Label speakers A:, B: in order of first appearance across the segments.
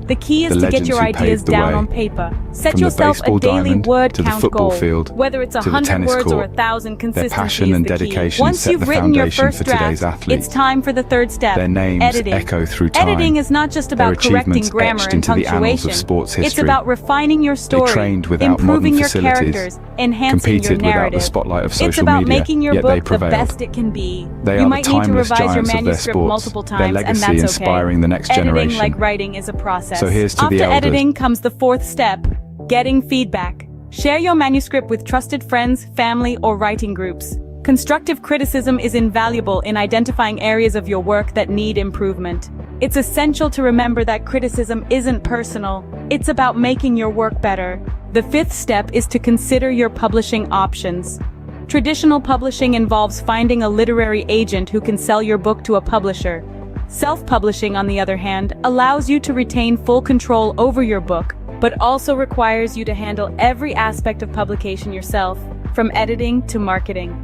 A: The key is
B: the
A: to get
B: legends
A: your
B: who
A: ideas
B: paved the
A: down
B: way.
A: on paper. Set
B: From the
A: yourself a
B: baseball
A: daily
B: diamond
A: word
B: to the
A: count
B: football
A: goal.
B: field,
A: Whether it's
B: to the
A: 100
B: tennis
A: words or
B: court.
A: 1,000, consistency
B: passion
A: is
B: and
A: the
B: dedication
A: key. Once
B: set
A: you've
B: the
A: written your
B: foundation
A: first
B: for today's
A: draft,
B: athletes.
A: it's time for the third step,
B: Their names
A: editing.
B: echo through time.
A: Editing is not just
B: Their
A: about correcting
B: achievements
A: grammar
B: etched
A: and
B: into the annals
A: punctuation.
B: of sports
A: It's
B: history.
A: about refining your story,
B: trained without
A: improving
B: modern
A: your
B: facilities,
A: characters, enhancing your
B: competed without
A: narrative.
B: the spotlight of
A: It's
B: social
A: about
B: media,
A: making your
B: yet they
A: book the
B: prevailed.
A: best it can be.
B: They
A: You
B: are
A: might
B: the
A: need to
B: timeless
A: revise your
B: giants of their
A: manuscript
B: sports,
A: multiple
B: their
A: times, and
B: legacy
A: that's okay.
B: inspiring the next
A: Editing,
B: generation.
A: like writing, is a process.
B: So here's to
A: After
B: the elders.
A: editing comes the fourth step, getting feedback. Share your manuscript with trusted friends, family, or writing groups. Constructive criticism is invaluable in identifying areas of your work that need improvement. It's essential to remember that criticism isn't personal. It's about making your work better. The fifth step is to consider your publishing options. Traditional publishing involves finding a literary agent who can sell your book to a publisher. Self-publishing, on the other hand, allows you to retain full control over your book, but also requires you to handle every aspect of publication yourself, from editing to marketing.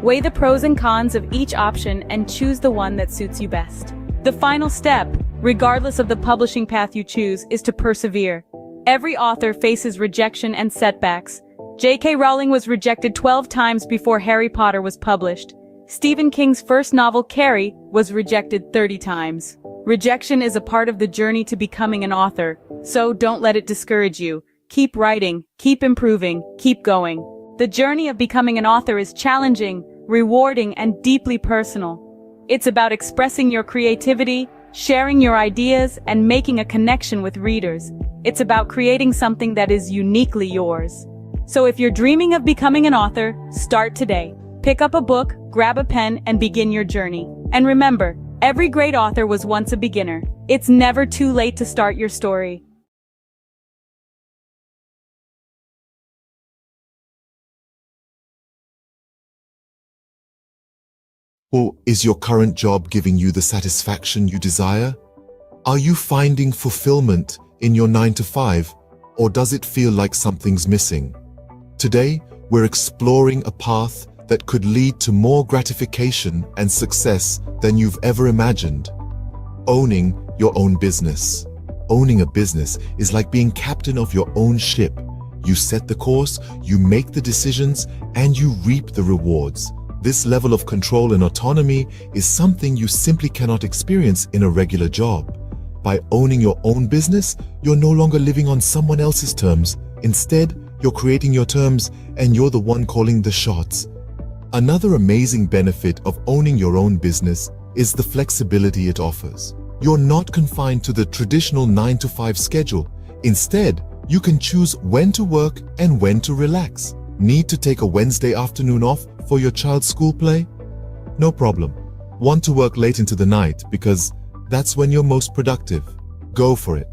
A: Weigh the pros and cons of each option and choose the one that suits you best. The final step, regardless of the publishing path you choose, is to persevere. Every author faces rejection and setbacks. J.K. Rowling was rejected 12 times before Harry Potter was published. Stephen King's first novel, Carrie, was rejected 30 times. Rejection is a part of the journey to becoming an author, so don't let it discourage you. Keep writing, keep improving, keep going. The journey of becoming an author is challenging, rewarding, and deeply personal. It's about expressing your creativity, sharing your ideas, and making a connection with readers. It's about creating something that is uniquely yours. So if you're dreaming of becoming an author, start today. Pick up a book, grab a pen, and begin your journey. And remember, every great author was once a beginner. It's never too late to start your story.
C: Or is your current job giving you the satisfaction you desire? Are you finding fulfillment in your 9-to-5, or does it feel like something's missing? Today, we're exploring a path that could lead to more gratification and success than you've ever imagined. Owning your own business. Owning a business is like being captain of your own ship. You set the course, you make the decisions, and you reap the rewards. This level of control and autonomy is something you simply cannot experience in a regular job. By owning your own business, you're no longer living on someone else's terms. Instead, you're creating your terms, and you're the one calling the shots. Another amazing benefit of owning your own business is the flexibility it offers. You're not confined to the traditional 9-to-5 schedule. Instead, you can choose when to work and when to relax. Need to take a Wednesday afternoon off for your child's school play? No problem. Want to work late into the night because that's when you're most productive? Go for it.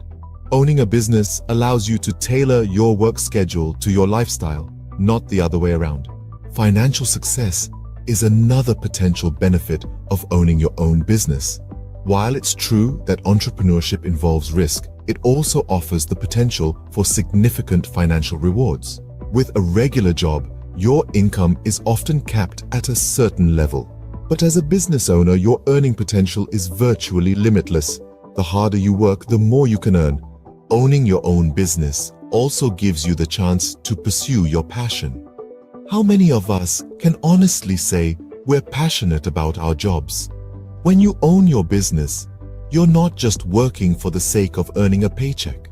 C: Owning a business allows you to tailor your work schedule to your lifestyle, not the other way around. Financial success is another potential benefit of owning your own business. While it's true that entrepreneurship involves risk, it also offers the potential for significant financial rewards. With a regular job, your income is often capped at a certain level. But as a business owner, your earning potential is virtually limitless. The harder you work, the more you can earn. Owning your own business also gives you the chance to pursue your passion. How many of us can honestly say we're passionate about our jobs? When you own your business, you're not just working for the sake of earning a paycheck.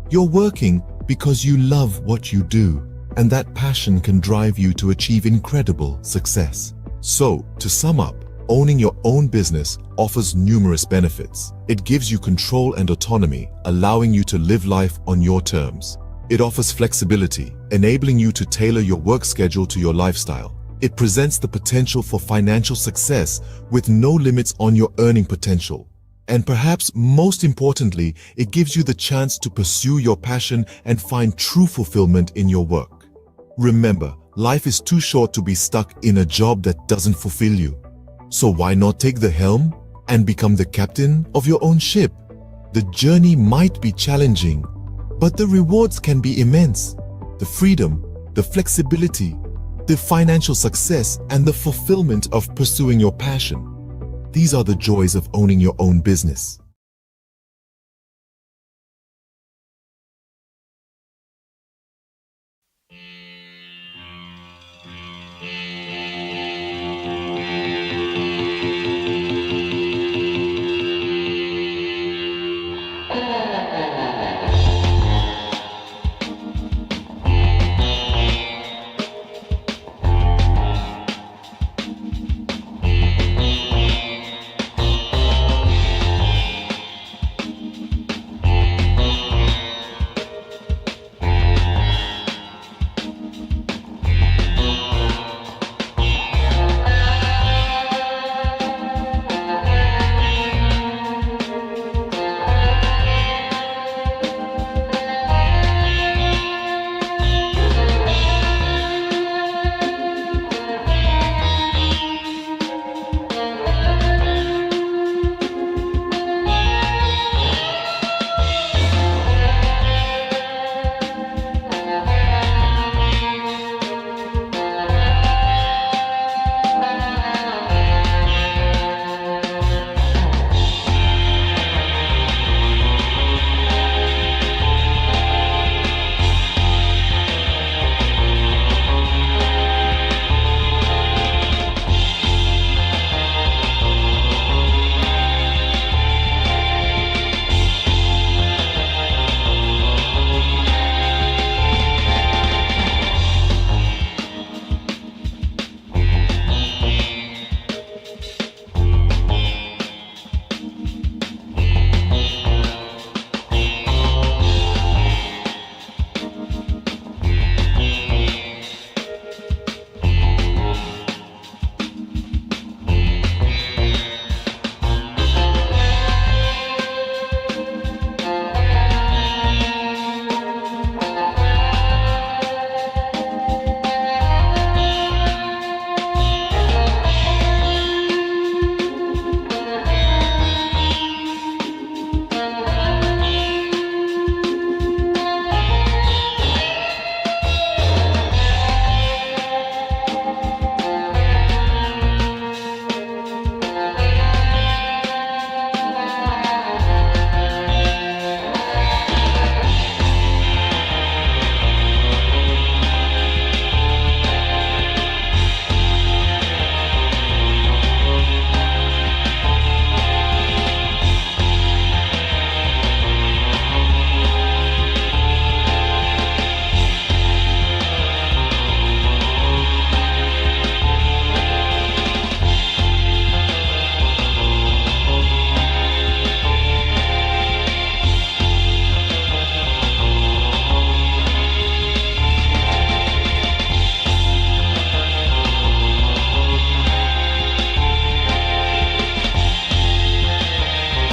C: You're working because you love what you do, and that passion can drive you to achieve incredible success. So, to sum up, owning your own business offers numerous benefits. It gives you control and autonomy, allowing you to live life on your terms. It offers flexibility, enabling you to tailor your work schedule to your lifestyle. It presents the potential for financial success with no limits on your earning potential. And perhaps most importantly, it gives you the chance to pursue your passion and find true fulfillment in your work. Remember, life is too short to be stuck in a job that doesn't fulfill you. So why not take the helm and become the captain of your own ship? The journey might be challenging, but the rewards can be immense. The freedom, the flexibility, the financial success, and the fulfillment of pursuing your passion. These are the joys of owning your own business.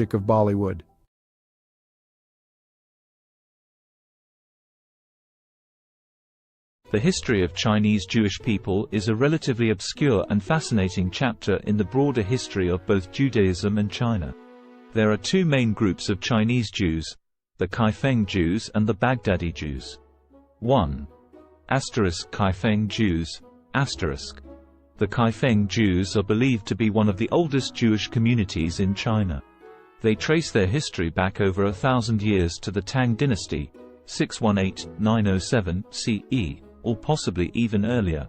B: of Bollywood.
D: The history of Chinese Jewish people is a relatively obscure and fascinating chapter in the broader history of both Judaism and China. There are two main groups of Chinese Jews, the Kaifeng Jews and the Baghdadi Jews. 1. Kaifeng Jews. The Kaifeng Jews are believed to be one of the oldest Jewish communities in China. They trace their history back over 1,000 years to the Tang dynasty, 618–907 CE, or possibly even earlier.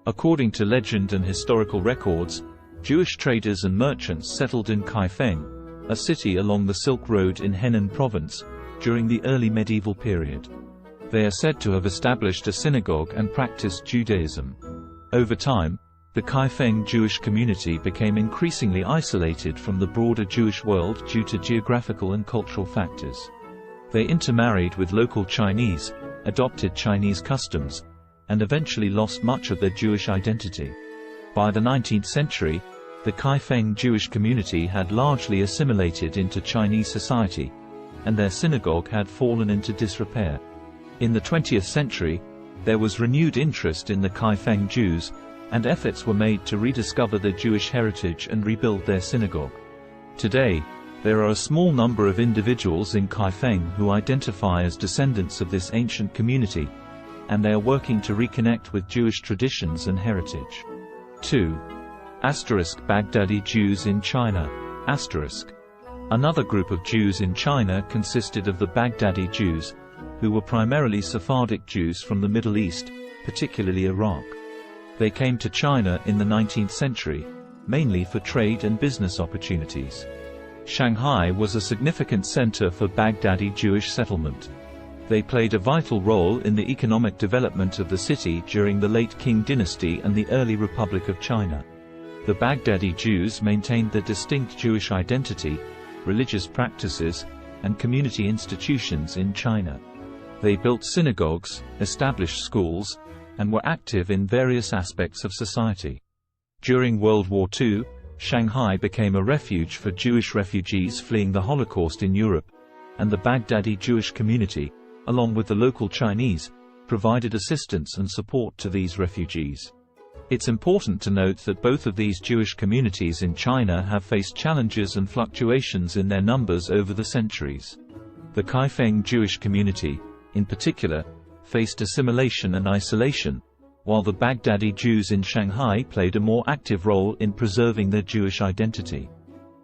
D: According to legend and historical records, Jewish traders and merchants settled in Kaifeng, a city along the Silk Road in Henan province, during the early medieval period. They are said to have established a synagogue and practiced Judaism. Over time, the Kaifeng Jewish community became increasingly isolated from the broader Jewish world due to geographical and cultural factors. They intermarried with local Chinese, adopted Chinese customs, and eventually lost much of their Jewish identity. By the 19th century, the Kaifeng Jewish community had largely assimilated into Chinese society, and their synagogue had fallen into disrepair. In the 20th century, there was renewed interest in the Kaifeng Jews, and efforts were made to rediscover their Jewish heritage and rebuild their synagogue. Today, there are a small number of individuals in Kaifeng who identify as descendants of this ancient community, and they are working to reconnect with Jewish traditions and heritage. 2. Baghdadi Jews in China. Another group of Jews in China consisted of the Baghdadi Jews, who were primarily Sephardic Jews from the Middle East, particularly Iraq. They came to China in the 19th century, mainly for trade and business opportunities. Shanghai was a significant center for Baghdadi Jewish settlement. They played a vital role in the economic development of the city during the late Qing dynasty and the early Republic of China. The Baghdadi Jews maintained their distinct Jewish identity, religious practices, and community institutions in China. They built synagogues, established schools, and were active in various aspects of society. During World War II, Shanghai became a refuge for Jewish refugees fleeing the Holocaust in Europe, and the Baghdadi Jewish community, along with the local Chinese, provided assistance and support to these refugees. It's important to note that both of these Jewish communities in China have faced challenges and fluctuations in their numbers over the centuries. The Kaifeng Jewish community, in particular, faced assimilation and isolation, while the Baghdadi Jews in Shanghai played a more active role in preserving their Jewish identity.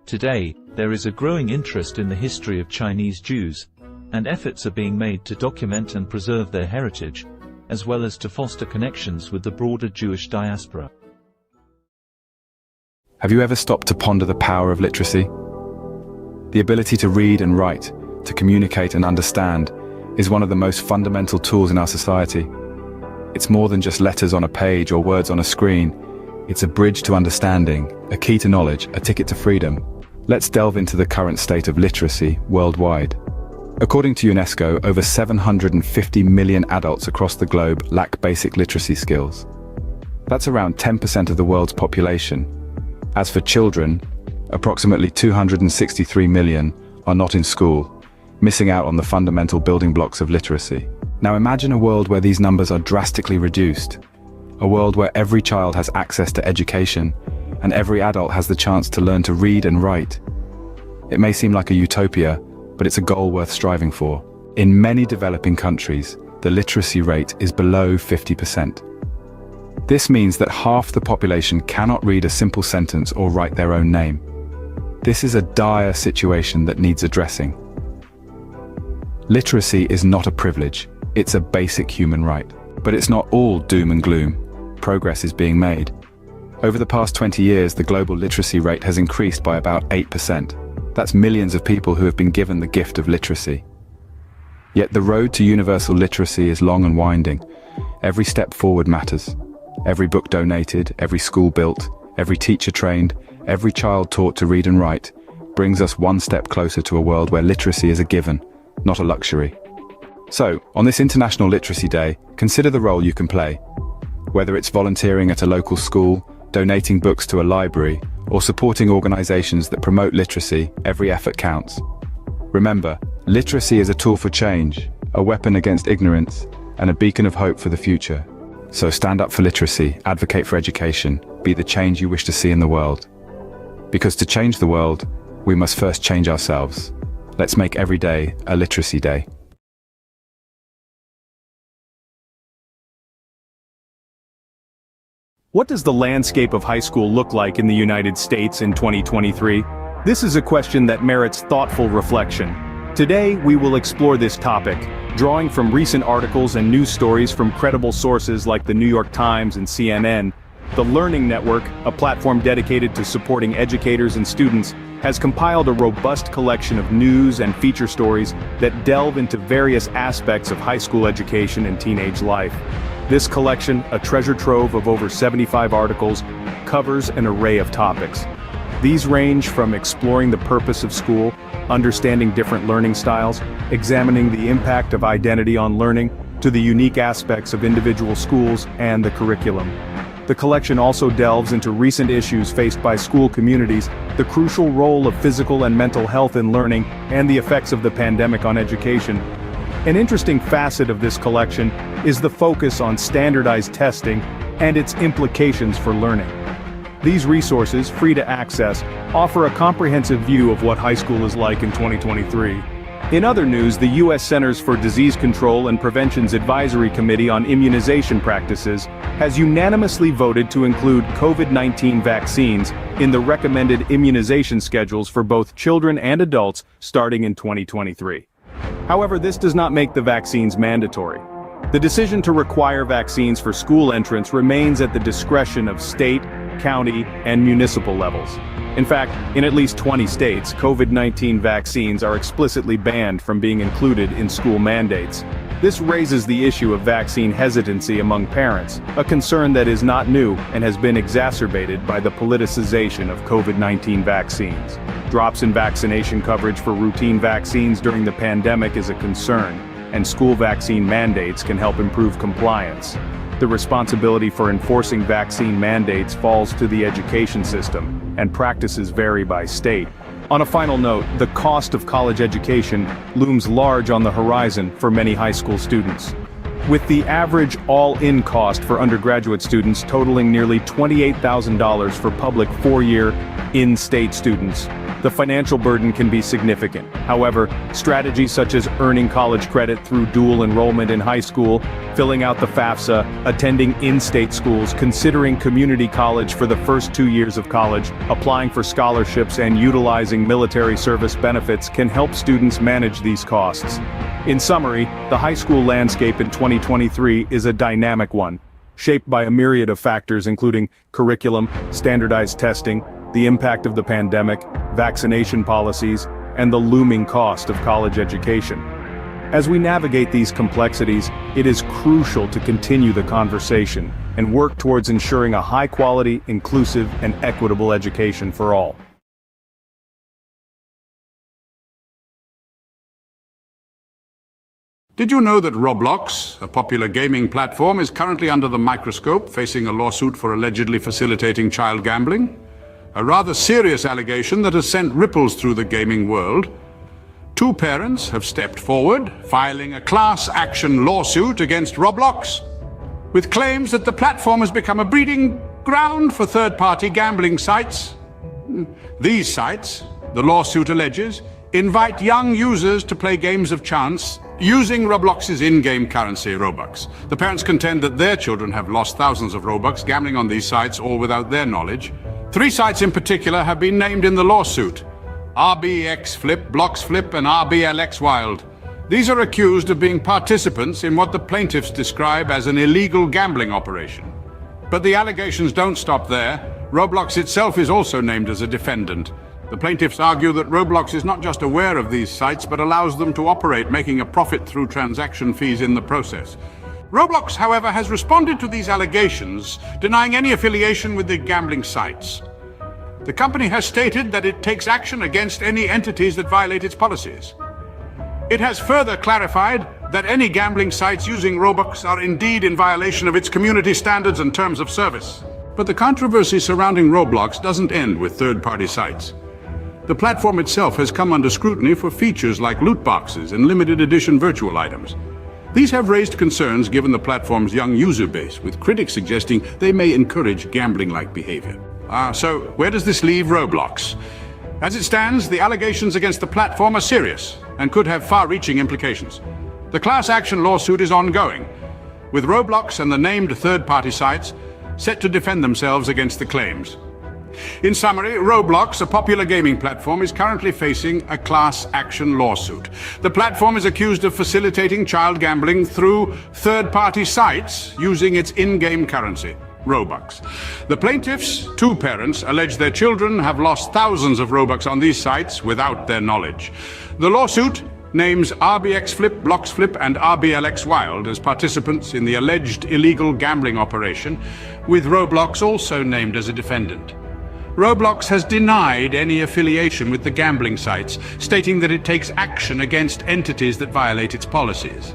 D: Today, there is a growing interest in the history of Chinese Jews, and efforts are being made to document and preserve their heritage, as well as to foster connections with the broader Jewish diaspora.
E: Have you ever stopped to ponder the power of literacy? The ability to read and write, to communicate and understand, is one of the most fundamental tools in our society. It's more than just letters on a page or words on a screen. It's a bridge to understanding, a key to knowledge, a ticket to freedom. Let's delve into the current state of literacy worldwide. According to UNESCO, over 750 million adults across the globe lack basic literacy skills. That's around 10% of the world's population. As for children, approximately 263 million are not in school, missing out on the fundamental building blocks of literacy. Now imagine a world where these numbers are drastically reduced. A world where every child has access to education, and every adult has the chance to learn to read and write. It may seem like a utopia, but it's a goal worth striving for. In many developing countries, the literacy rate is below 50%. This means that half the population cannot read a simple sentence or write their own name. This is a dire situation that needs addressing. Literacy is not a privilege, it's a basic human right. But it's not all doom and gloom. Progress is being made. Over the past 20 years, the global literacy rate has increased by about 8%. That's millions of people who have been given the gift of literacy. Yet the road to universal literacy is long and winding. Every step forward matters. Every book donated, every school built, every teacher trained, every child taught to read and write, brings us one step closer to a world where literacy is a given, not a luxury. So, on this International Literacy Day, consider the role you can play. Whether it's volunteering at a local school, donating books to a library, or supporting organizations that promote literacy, every effort counts. Remember, literacy is a tool for change, a weapon against ignorance, and a beacon of hope for the future. So stand up for literacy, advocate for education, be the change you wish to see in the world. Because to change the world, we must first change ourselves. Let's make every day a literacy day.
B: What does the landscape of high school look like in the United States in 2023? This is a question that merits thoughtful reflection. Today, we will explore this topic, drawing from recent articles and news stories from credible sources like the New York Times and CNN. The Learning Network, a platform dedicated to supporting educators and students, has compiled a robust collection of news and feature stories that delve into various aspects of high school education and teenage life. This collection, a treasure trove of over 75 articles, covers an array of topics. These range from exploring the purpose of school, understanding different learning styles, examining the impact of identity on learning, to the unique aspects of individual schools and the curriculum. The collection also delves into recent issues faced by school communities, the crucial role of physical and mental health in learning, and the effects of the pandemic on education. An interesting facet of this collection is the focus on standardized testing and its implications for learning. These resources, free to access, offer a comprehensive view of what high school is like in 2023. In other news, the U.S. Centers for Disease Control and Prevention's Advisory Committee on Immunization Practices has unanimously voted to include COVID-19 vaccines in the recommended immunization schedules for both children and adults starting in 2023. However, this does not make the vaccines mandatory. The decision to require vaccines for school entrance remains at the discretion of state, county, and municipal levels. In fact, in at least 20 states, COVID-19 vaccines are explicitly banned from being included in school mandates. This raises the issue of vaccine hesitancy among parents, a concern that is not new and has been exacerbated by the politicization of COVID-19 vaccines. Drops in vaccination coverage for routine vaccines during the pandemic is a concern, and school vaccine mandates can help improve compliance. The responsibility for enforcing vaccine mandates falls to the education system, and practices vary by state. On a final note, the cost of college education looms large on the horizon for many high school students. With the average all-in cost for undergraduate students totaling nearly $28,000 for public four-year, in-state students, the financial burden can be significant. However, strategies such as earning college credit through dual enrollment in high school, filling out the FAFSA, attending in-state schools, considering community college for the first 2 years of college, applying for scholarships, and utilizing military service benefits can help students manage these costs. In summary, the high school landscape in 2023 is a dynamic one, shaped by a myriad of factors including curriculum, standardized testing, the impact of the pandemic, vaccination policies, and the looming cost of college education. As we navigate these complexities, it is crucial to continue the conversation and work towards ensuring a high-quality, inclusive, and equitable education for all.
F: Did you know that Roblox, a popular gaming platform, is currently under the microscope, facing a lawsuit for allegedly facilitating child gambling? A rather serious allegation that has sent ripples through the gaming world. Two parents have stepped forward, filing a class action lawsuit against Roblox, with claims that the platform has become a breeding ground for third-party gambling sites. These sites, the lawsuit alleges, invite young users to play games of chance using Roblox's in-game currency, Robux. The parents contend that their children have lost thousands of Robux gambling on these sites, all without their knowledge. 3 sites in particular have been named in the lawsuit: RBX Flip, Blocks Flip, and RBLX Wild. These are accused of being participants in what the plaintiffs describe as an illegal gambling operation. But the allegations don't stop there. Roblox itself is also named as a defendant. The plaintiffs argue that Roblox is not just aware of these sites, but allows them to operate, making a profit through transaction fees in the process. Roblox, however, has responded to these allegations, denying any affiliation with the gambling sites. The company has stated that it takes action against any entities that violate its policies. It has further clarified that any gambling sites using Robux are indeed in violation of its community standards and terms of service. But the controversy surrounding Roblox doesn't end with third-party sites. The platform itself has come under scrutiny for features like loot boxes and limited edition virtual items. These have raised concerns given the platform's young user base, with critics suggesting they may encourage gambling-like behavior. So where does this leave Roblox? As it stands, the allegations against the platform are serious and could have far-reaching implications. The class action lawsuit is ongoing, with Roblox and the named third-party sites set to defend themselves against the claims. In summary, Roblox, a popular gaming platform, is currently facing a class action lawsuit. The platform is accused of facilitating child gambling through third-party sites using its in-game currency, Robux. The plaintiffs, two parents, allege their children have lost thousands of Robux on these sites without their knowledge. The lawsuit names RBX Flip, Blocks Flip, and RBLX Wild as participants in the alleged illegal gambling operation, with Roblox also named as a defendant. Roblox has denied any affiliation with the gambling sites, stating that it takes action against entities that violate its policies.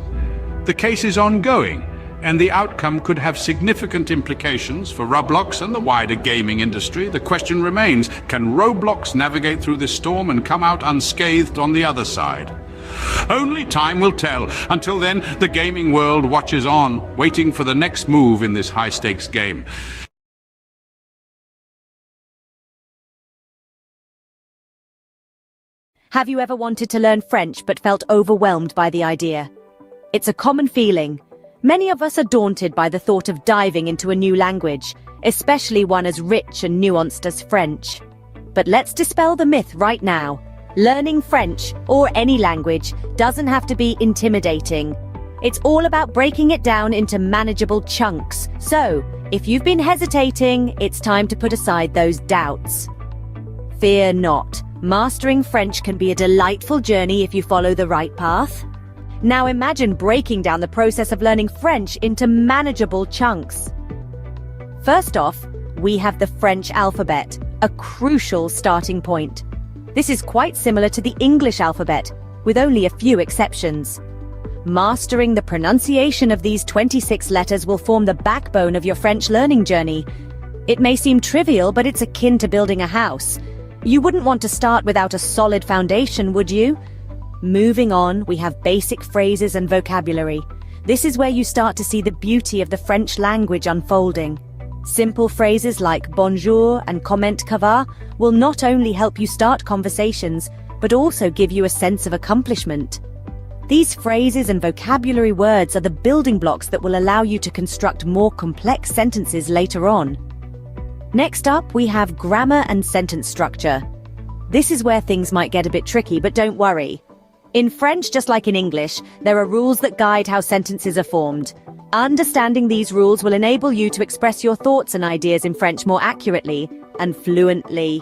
F: The case is ongoing, and the outcome could have significant implications for Roblox and the wider gaming industry. The question remains, can Roblox navigate through this storm and come out unscathed on the other side? Only time will tell. Until then, the gaming world watches on, waiting for the next move in this high-stakes game.
G: Have you ever wanted to learn French but felt overwhelmed by the idea? It's a common feeling. Many of us are daunted by the thought of diving into a new language, especially one as rich and nuanced as French. But let's dispel the myth right now. Learning French, or any language, doesn't have to be intimidating. It's all about breaking it down into manageable chunks. So, if you've been hesitating, it's time to put aside those doubts. Fear not. Mastering French can be a delightful journey if you follow the right path. Now imagine breaking down the process of learning French into manageable chunks. First off, we have the French alphabet, a crucial starting point. This is quite similar to the English alphabet, with only a few exceptions. Mastering the pronunciation of these 26 letters will form the backbone of your French learning journey. It may seem trivial, but it's akin to building a house. You wouldn't want to start without a solid foundation, would you? Moving on, we have basic phrases and vocabulary. This is where you start to see the beauty of the French language unfolding. Simple phrases like bonjour and comment ça va will not only help you start conversations, but also give you a sense of accomplishment. These phrases and vocabulary words are the building blocks that will allow you to construct more complex sentences later on. Next up, we have grammar and sentence structure. This is where things might get a bit tricky, but don't worry. In French, just like in English, there are rules that guide how sentences are formed. Understanding these rules will enable you to express your thoughts and ideas in French more accurately and fluently.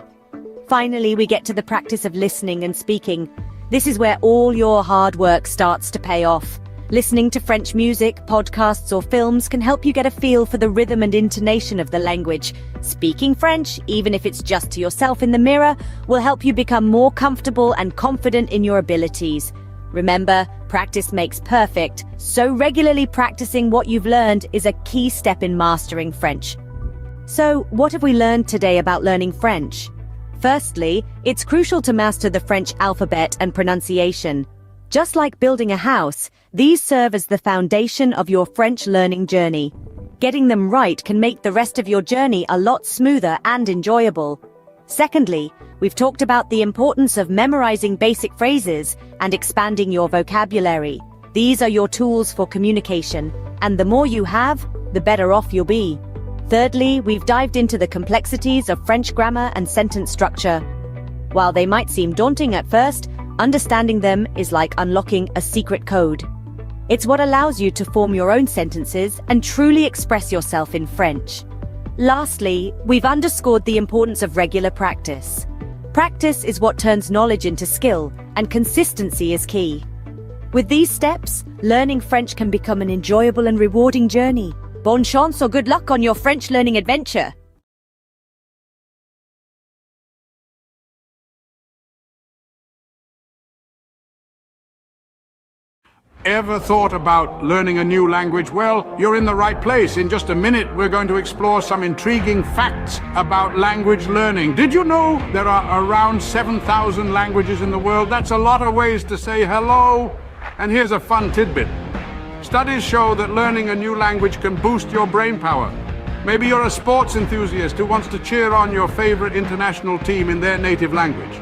G: Finally, we get to the practice of listening and speaking. This is where all your hard work starts to pay off. Listening to French music, podcasts, or films can help you get a feel for the rhythm and intonation of the language. Speaking French, even if it's just to yourself in the mirror, will help you become more comfortable and confident in your abilities. Remember, practice makes perfect, so regularly practicing what you've learned is a key step in mastering French. So, what have we learned today about learning French? Firstly, it's crucial to master the French alphabet and pronunciation. Just like building a house, these serve as the foundation of your French learning journey. Getting them right can make the rest of your journey a lot smoother and enjoyable. Secondly, we've talked about the importance of memorizing basic phrases and expanding your vocabulary. These are your tools for communication, and the more you have, the better off you'll be. Thirdly, we've dived into the complexities of French grammar and sentence structure. While they might seem daunting at first, understanding them is like unlocking a secret code. It's what allows you to form your own sentences and truly express yourself in French. Lastly, we've underscored the importance of regular practice. Practice is what turns knowledge into skill, and consistency is key. With these steps, learning French can become an enjoyable and rewarding journey. Bonne chance or good luck on your French learning adventure!
F: Ever thought about learning a new language? Well, you're in the right place. In just a minute, we're going to explore some intriguing facts about language learning. Did you know there are around 7,000 languages in the world? That's a lot of ways to say hello. And here's a fun tidbit. Studies show that learning a new language can boost your brain power. Maybe you're a sports enthusiast who wants to cheer on your favorite international team in their native language.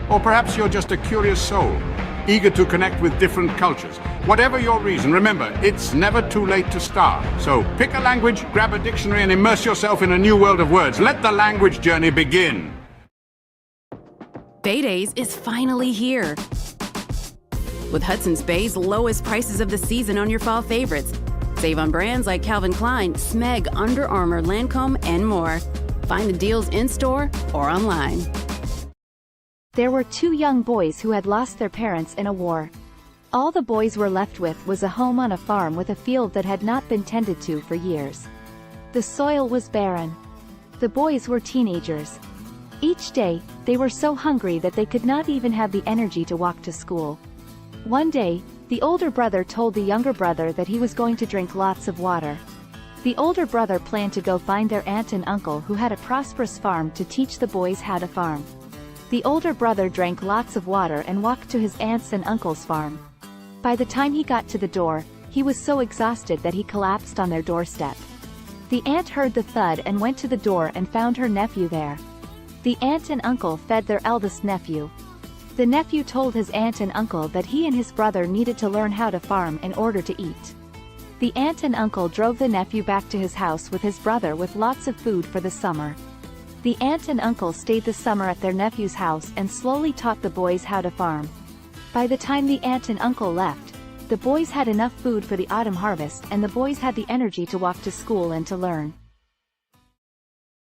F: Or perhaps you're just a curious soul, eager to connect with different cultures. Whatever your reason, remember, it's never too late to start. So pick a language, grab a dictionary, and immerse yourself in a new world of words. Let the language journey begin.
H: Bay Days is finally here. With Hudson's Bay's lowest prices of the season on your fall favorites. Save on brands like Calvin Klein, Smeg, Under Armour, Lancome, and more. Find the deals in-store or online.
I: There were two young boys who had lost their parents in a war. All the boys were left with was a home on a farm with a field that had not been tended to for years. The soil was barren. The boys were teenagers. Each day, they were so hungry that they could not even have the energy to walk to school. One day, the older brother told the younger brother that he was going to drink lots of water. The older brother planned to go find their aunt and uncle who had a prosperous farm to teach the boys how to farm. The older brother drank lots of water and walked to his aunt's and uncle's farm. By the time he got to the door, he was so exhausted that he collapsed on their doorstep. The aunt heard the thud and went to the door and found her nephew there. The aunt and uncle fed their eldest nephew. The nephew told his aunt and uncle that he and his brother needed to learn how to farm in order to eat. The aunt and uncle drove the nephew back to his house with his brother with lots of food for the summer. The aunt and uncle stayed the summer at their nephew's house and slowly taught the boys how to farm. By the time the aunt and uncle left, the boys had enough food for the autumn harvest and the boys had the energy to walk to school and to learn.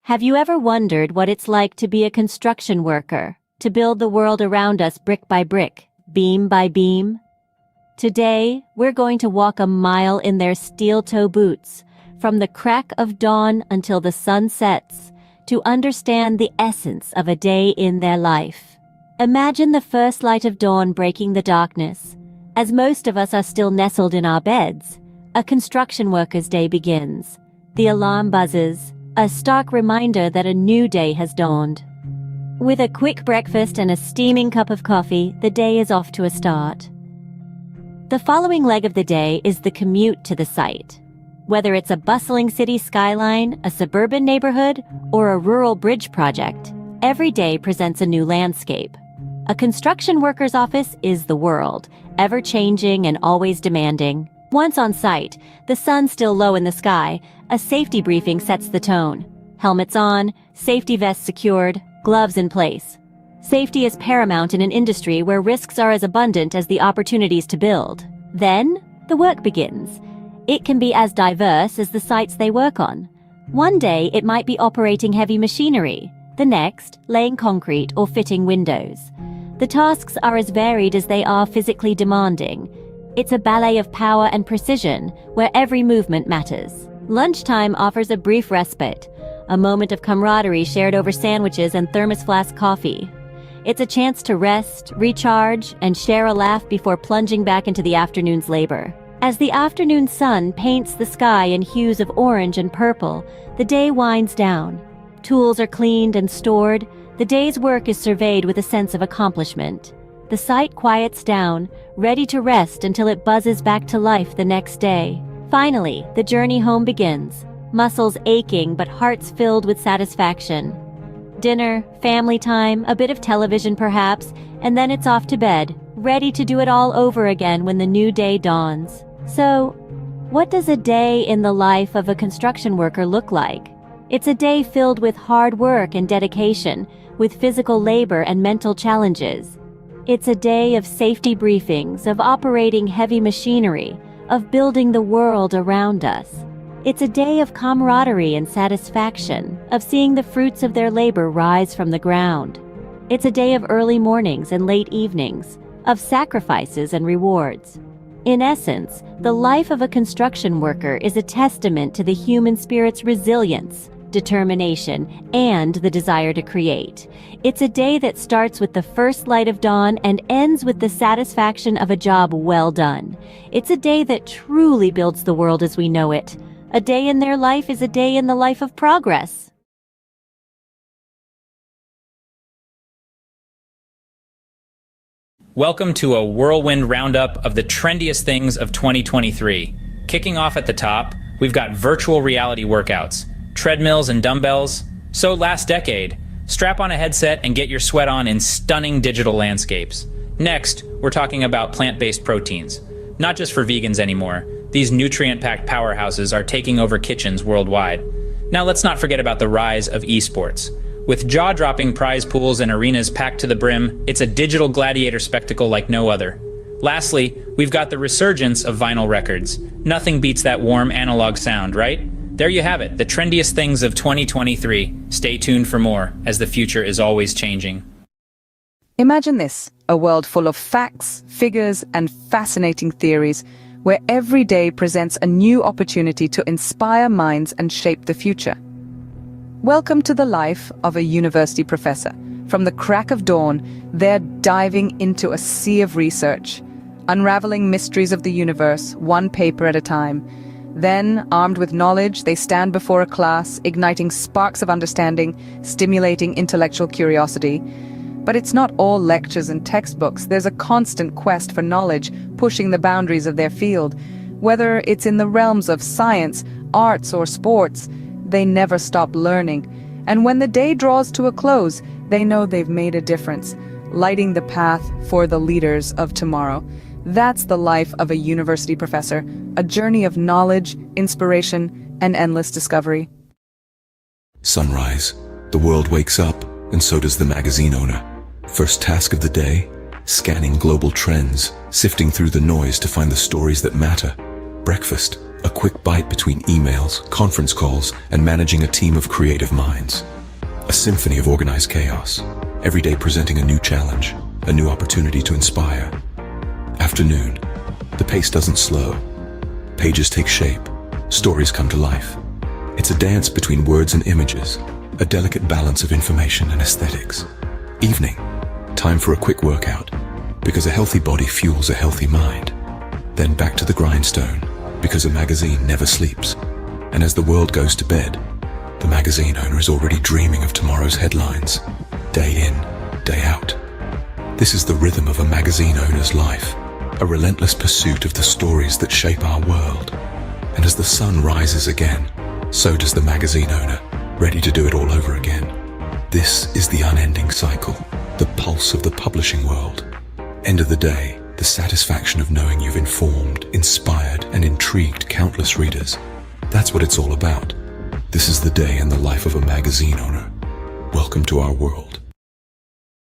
J: Have you ever wondered what it's like to be a construction worker, to build the world around us brick by brick, beam by beam? Today, we're going to walk a mile in their steel-toe boots, from the crack of dawn until the sun sets, to understand the essence of a day in their life. Imagine the first light of dawn breaking the darkness. As most of us are still nestled in our beds, a construction worker's day begins. The alarm buzzes, a stark reminder that a new day has dawned. With a quick breakfast and a steaming cup of coffee, the day is off to a start. The following leg of the day is the commute to the site. Whether it's a bustling city skyline, a suburban neighborhood, or a rural bridge project, every day presents a new landscape. A construction worker's office is the world, ever-changing and always demanding. Once on site, the sun still low in the sky, a safety briefing sets the tone. Helmets on, safety vests secured, gloves in place. Safety is paramount in an industry where risks are as abundant as the opportunities to build. Then, the work begins. It can be as diverse as the sites they work on. One day, it might be operating heavy machinery. The next, laying concrete or fitting windows. The tasks are as varied as they are physically demanding. It's a ballet of power and precision, where every movement matters. Lunchtime offers a brief respite, a moment of camaraderie shared over sandwiches and thermos flask coffee. It's a chance to rest, recharge, and share a laugh before plunging back into the afternoon's labor. As the afternoon sun paints the sky in hues of orange and purple, the day winds down. Tools are cleaned and stored. The day's work is surveyed with a sense of accomplishment. The site quiets down, ready to rest until it buzzes back to life the next day. Finally, the journey home begins, muscles aching but hearts filled with satisfaction. Dinner, family time, a bit of television perhaps, and then it's off to bed, ready to do it all over again when the new day dawns. So, what does a day in the life of a construction worker look like? It's a day filled with hard work and dedication, with physical labor and mental challenges. It's a day of safety briefings, of operating heavy machinery, of building the world around us. It's a day of camaraderie and satisfaction, of seeing the fruits of their labor rise from the ground. It's a day of early mornings and late evenings, of sacrifices and rewards. In essence, the life of a construction worker is a testament to the human spirit's resilience, determination, and the desire to create. It's a day that starts with the first light of dawn and ends with the satisfaction of a job well done. It's a day that truly builds the world as we know it. A day in their life is a day in the life of progress.
K: Welcome to a whirlwind roundup of the trendiest things of 2023. Kicking off at the top, we've got virtual reality workouts, treadmills and dumbbells. So last decade, strap on a headset and get your sweat on in stunning digital landscapes. Next, we're talking about plant-based proteins. Not just for vegans anymore. These nutrient-packed powerhouses are taking over kitchens worldwide. Now let's not forget about the rise of esports. With jaw-dropping prize pools and arenas packed to the brim, it's a digital gladiator spectacle like no other. Lastly, we've got the resurgence of vinyl records. Nothing beats that warm analog sound, right? There you have it, the trendiest things of 2023. Stay tuned for more, as the future is always changing.
L: Imagine this, a world full of facts, figures, and fascinating theories, where every day presents a new opportunity to inspire minds and shape the future. Welcome to the life of a university professor. From the crack of dawn, they're diving into a sea of research, unraveling mysteries of the universe, one paper at a time. Then, armed with knowledge, they stand before a class, igniting sparks of understanding, stimulating intellectual curiosity. But it's not all lectures and textbooks. There's a constant quest for knowledge, pushing the boundaries of their field. Whether it's in the realms of science, arts, or sports, they never stop learning. And when the day draws to a close, they know they've made a difference, lighting the path for the leaders of tomorrow. That's the life of a university professor, a journey of knowledge, inspiration, and endless discovery.
M: Sunrise. The world wakes up, and so does the magazine owner. First task of the day, scanning global trends, sifting through the noise to find the stories that matter. Breakfast. A quick bite between emails, conference calls, and managing a team of creative minds. A symphony of organized chaos, every day presenting a new challenge, a new opportunity to inspire. Afternoon. The pace doesn't slow. Pages take shape. Stories come to life. It's a dance between words and images, a delicate balance of information and aesthetics. Evening. Time for a quick workout, because a healthy body fuels a healthy mind. Then back to the grindstone, because a magazine never sleeps. And as the world goes to bed, the magazine owner is already dreaming of tomorrow's headlines, day in, day out. This is the rhythm of a magazine owner's life, a relentless pursuit of the stories that shape our world. And as the sun rises again, so does the magazine owner, ready to do it all over again. This is the unending cycle, the pulse of the publishing world. End of the day, the satisfaction of knowing you've informed, inspired, and intrigued countless readers. That's what it's all about. This is the day in the life of a magazine owner. Welcome to our world.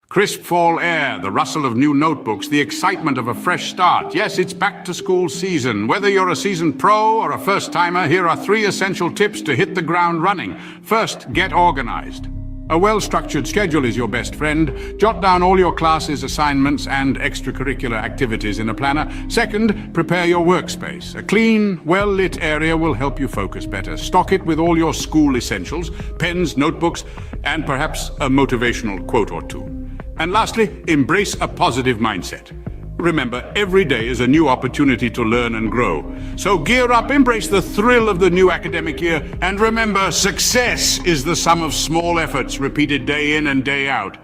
F: Crisp fall air, the rustle of new notebooks, the excitement of a fresh start. Yes, it's back to school season. Whether you're a seasoned pro or a first-timer, here are 3 essential tips to hit the ground running. First, get organized. A well-structured schedule is your best friend. Jot down all your classes, assignments, and extracurricular activities in a planner. Second, prepare your workspace. A clean, well-lit area will help you focus better. Stock it with all your school essentials, pens, notebooks, and perhaps a motivational quote or two. And lastly, embrace a positive mindset. Remember, every day is a new opportunity to learn and grow. So gear up, embrace the thrill of the new academic year, and remember, success is the sum of small efforts repeated day in and day out.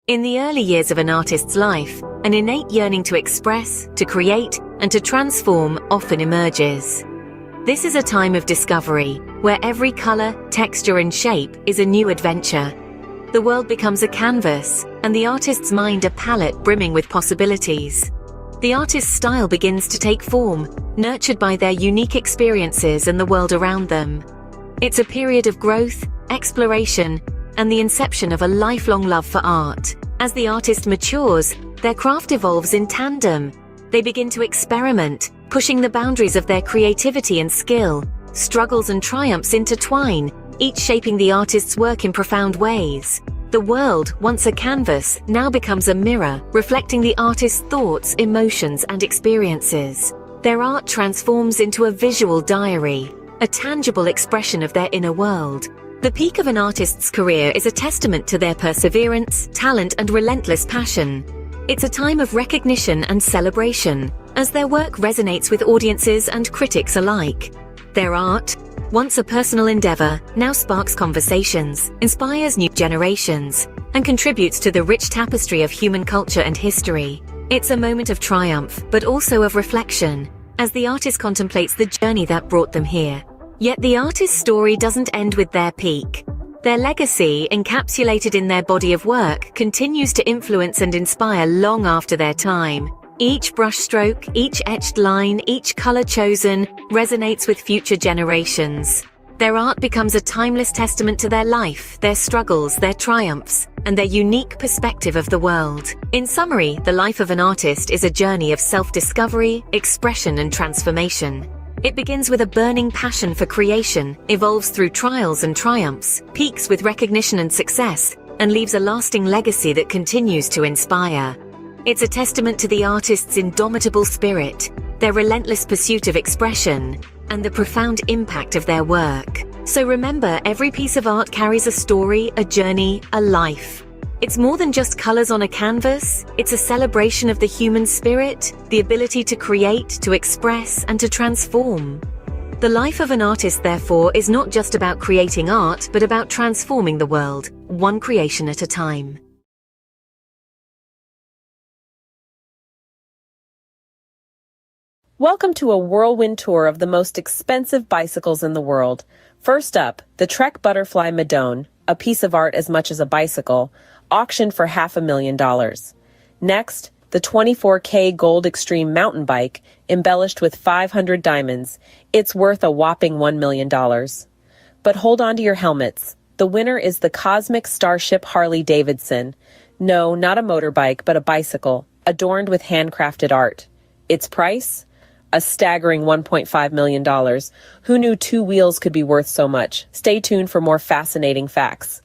N: In the early years of an artist's life, an innate yearning to express, to create, and to transform often emerges. This is a time of discovery, where every color, texture, and shape is a new adventure. The world becomes a canvas, and the artist's mind a palette brimming with possibilities. The artist's style begins to take form, nurtured by their unique experiences and the world around them. It's a period of growth, exploration, and the inception of a lifelong love for art. As the artist matures, their craft evolves in tandem. They begin to experiment, pushing the boundaries of their creativity and skill. Struggles and triumphs intertwine, each shaping the artist's work in profound ways. The world, once a canvas, now becomes a mirror, reflecting the artist's thoughts, emotions, and experiences. Their art transforms into a visual diary, a tangible expression of their inner world. The peak of an artist's career is a testament to their perseverance, talent, and relentless passion. It's a time of recognition and celebration, as their work resonates with audiences and critics alike. Their art, once a personal endeavor, now sparks conversations, inspires new generations, and contributes to the rich tapestry of human culture and history. It's a moment of triumph, but also of reflection, as the artist contemplates the journey that brought them here. Yet the artist's story doesn't end with their peak. Their legacy, encapsulated in their body of work, continues to influence and inspire long after their time. Each brushstroke, each etched line, each color chosen resonates with future generations. Their art becomes a timeless testament to their life, their struggles, their triumphs, and their unique perspective of the world. In summary, the life of an artist is a journey of self-discovery, expression, and transformation. It begins with a burning passion for creation, evolves through trials and triumphs, peaks with recognition and success, and leaves a lasting legacy that continues to inspire. It's a testament to the artist's indomitable spirit, their relentless pursuit of expression, and the profound impact of their work. So remember, every piece of art carries a story, a journey, a life. It's more than just colors on a canvas. It's a celebration of the human spirit, the ability to create, to express, and to transform. The life of an artist, therefore, is not just about creating art, but about transforming the world, one creation at a time.
O: Welcome to a whirlwind tour of the most expensive bicycles in the world. First up, the Trek Butterfly Madone, a piece of art as much as a bicycle, auctioned for $500,000. Next, the 24K Gold Extreme mountain bike, embellished with 500 diamonds. It's worth a whopping $1 million. But hold on to your helmets. The winner is the Cosmic Starship Harley Davidson. No, not a motorbike, but a bicycle, adorned with handcrafted art. Its price? A staggering $1.5 million. Who knew two wheels could be worth so much? Stay tuned for more fascinating facts.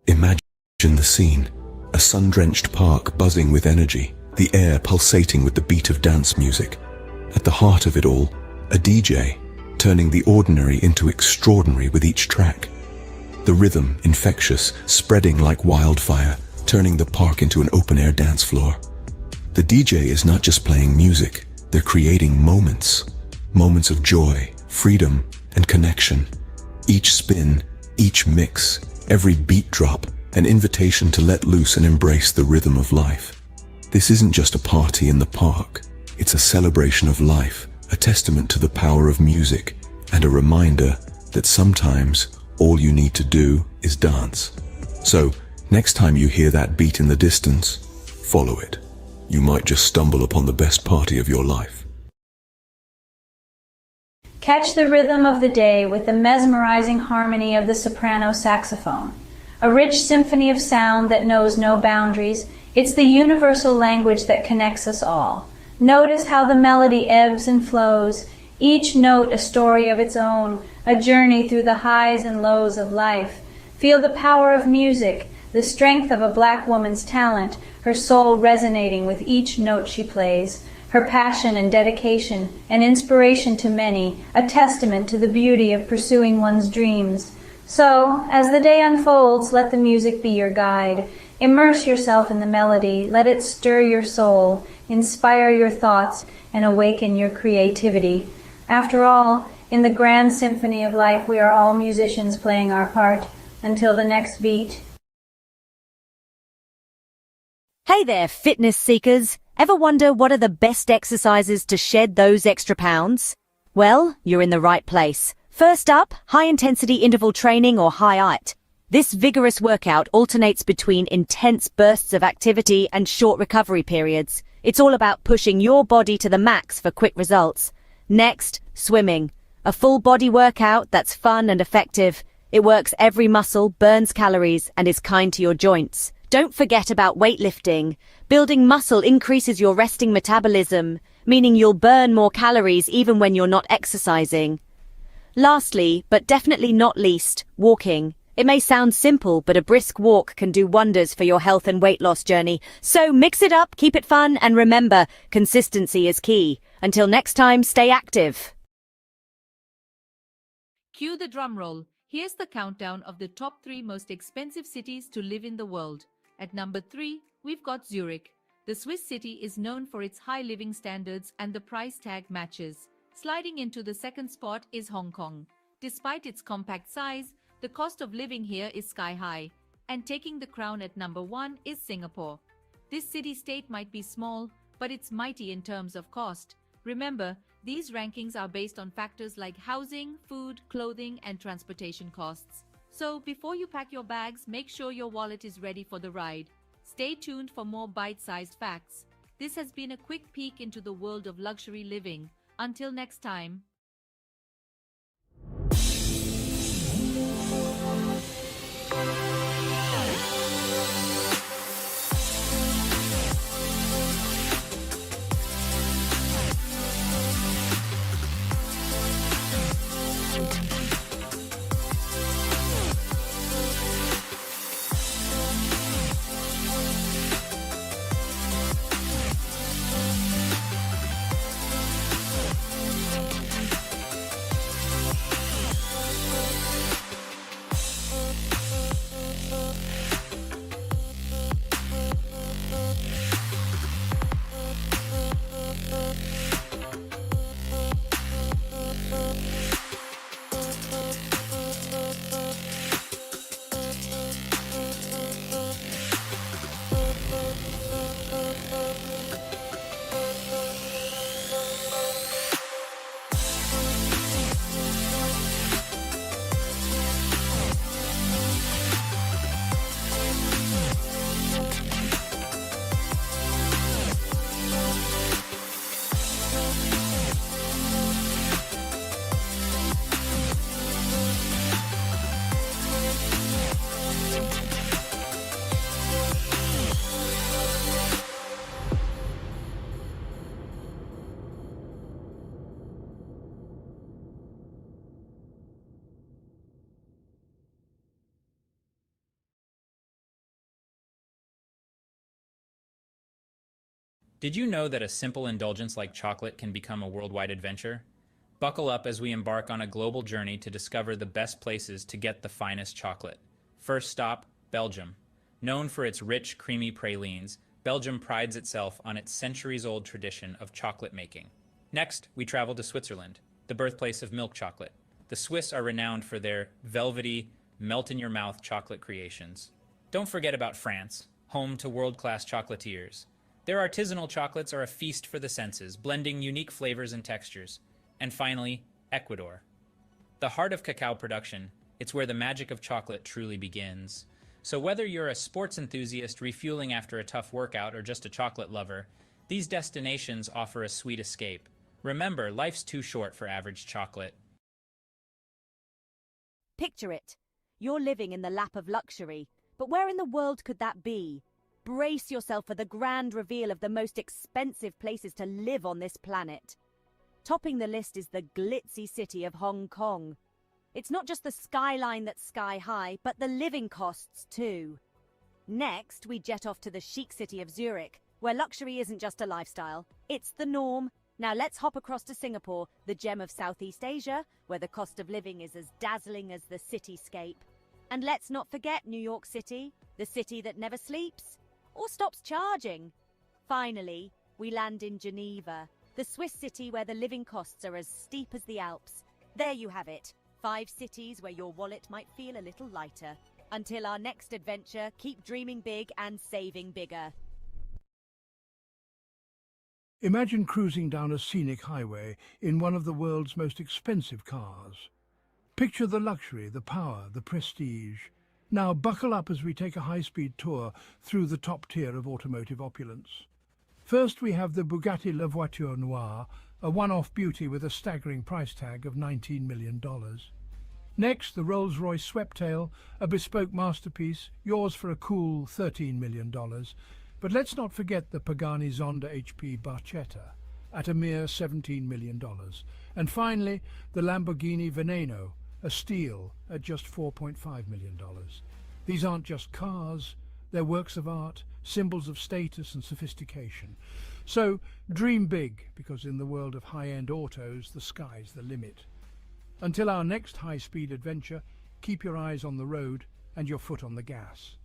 M: Imagine the scene. A sun-drenched park buzzing with energy, the air pulsating with the beat of dance music. At the heart of it all, a DJ, turning the ordinary into extraordinary with each track. The rhythm, infectious, spreading like wildfire, turning the park into an open-air dance floor. The DJ is not just playing music, they're creating moments. Moments of joy, freedom, and connection. Each spin, each mix, every beat drop, an invitation to let loose and embrace the rhythm of life. This isn't just a party in the park. It's a celebration of life, a testament to the power of music, and a reminder that sometimes all you need to do is dance. So, next time you hear that beat in the distance, follow it. You might just stumble upon the best party of your life.
P: Catch the rhythm of the day with the mesmerizing harmony of the soprano saxophone. A rich symphony of sound that knows no boundaries. It's the universal language that connects us all. Notice how the melody ebbs and flows, each note a story of its own, a journey through the highs and lows of life. Feel the power of music, the strength of a black woman's talent, her soul resonating with each note she plays, her passion and dedication, an inspiration to many, a testament to the beauty of pursuing one's dreams. So, as the day unfolds, let the music be your guide. Immerse yourself in the melody, let it stir your soul, inspire your thoughts, and awaken your creativity. After all, in the grand symphony of life, we are all musicians playing our part. Until the next beat.
G: Hey there, fitness seekers. Ever wonder what are the best exercises to shed those extra pounds? Well, you're in the right place. First up, high-intensity interval training or HIIT. This vigorous workout alternates between intense bursts of activity and short recovery periods. It's all about pushing your body to the max for quick results. Next, swimming. A full body workout that's fun and effective. It works every muscle, burns calories, and is kind to your joints. Don't forget about weightlifting. Building muscle increases your resting metabolism, meaning you'll burn more calories even when you're not exercising. Lastly, but definitely not least, walking. It may sound simple, but a brisk walk can do wonders for your health and weight loss journey. So mix it up, keep it fun, and remember, consistency is key. Until next time, stay active.
Q: Cue the drum roll. Here's the countdown of the top 3 most expensive cities to live in the world. At number 3, we've got Zurich. The Swiss city is known for its high living standards and the price tag matches. Sliding into the second spot is Hong Kong. Despite its compact size, the cost of living here is sky high. And taking the crown at number 1 is Singapore. This city-state might be small, but it's mighty in terms of cost. Remember, these rankings are based on factors like housing, food, clothing, and transportation costs. So before you pack your bags, make sure your wallet is ready for the ride. Stay tuned for more bite-sized facts. This has been a quick peek into the world of luxury living. Until next time.
K: Did you know that a simple indulgence like chocolate can become a worldwide adventure? Buckle up as we embark on a global journey to discover the best places to get the finest chocolate. First stop, Belgium. Known for its rich, creamy pralines, Belgium prides itself on its centuries-old tradition of chocolate making. Next, we travel to Switzerland, the birthplace of milk chocolate. The Swiss are renowned for their velvety, melt-in-your-mouth chocolate creations. Don't forget about France, home to world-class chocolatiers. Their artisanal chocolates are a feast for the senses, blending unique flavors and textures. And finally, Ecuador. The heart of cacao production, it's where the magic of chocolate truly begins. So whether you're a sports enthusiast refueling after a tough workout or just a chocolate lover, these destinations offer a sweet escape. Remember, life's too short for average chocolate.
G: Picture it. You're living in the lap of luxury, but where in the world could that be? Brace yourself for the grand reveal of the most expensive places to live on this planet. Topping the list is the glitzy city of Hong Kong. It's not just the skyline that's sky high, but the living costs too. Next, we jet off to the chic city of Zurich, where luxury isn't just a lifestyle, it's the norm. Now let's hop across to Singapore, the gem of Southeast Asia, where the cost of living is as dazzling as the cityscape. And let's not forget New York City, the city that never sleeps or stops charging. Finally, we land in Geneva, the Swiss city where the living costs are as steep as the Alps. There you have it, 5 cities where your wallet might feel a little lighter. Until our next adventure, keep dreaming big and saving bigger.
R: Imagine cruising down a scenic highway in one of the world's most expensive cars. Picture the luxury, the power, the prestige. Now buckle up as we take a high-speed tour through the top tier of automotive opulence. First we have the Bugatti La Voiture Noire, a one-off beauty with a staggering price tag of $19 million. Next, the Rolls-Royce Sweptail, a bespoke masterpiece, yours for a cool $13 million. But let's not forget the Pagani Zonda HP Barchetta, at a mere $17 million. And finally, the Lamborghini Veneno, a steal at just $4.5 million. These aren't just cars, they're works of art, symbols of status and sophistication. So dream big, because in the world of high-end autos, the sky's the limit. Until our next high-speed adventure, keep your eyes on the road and your foot on the gas.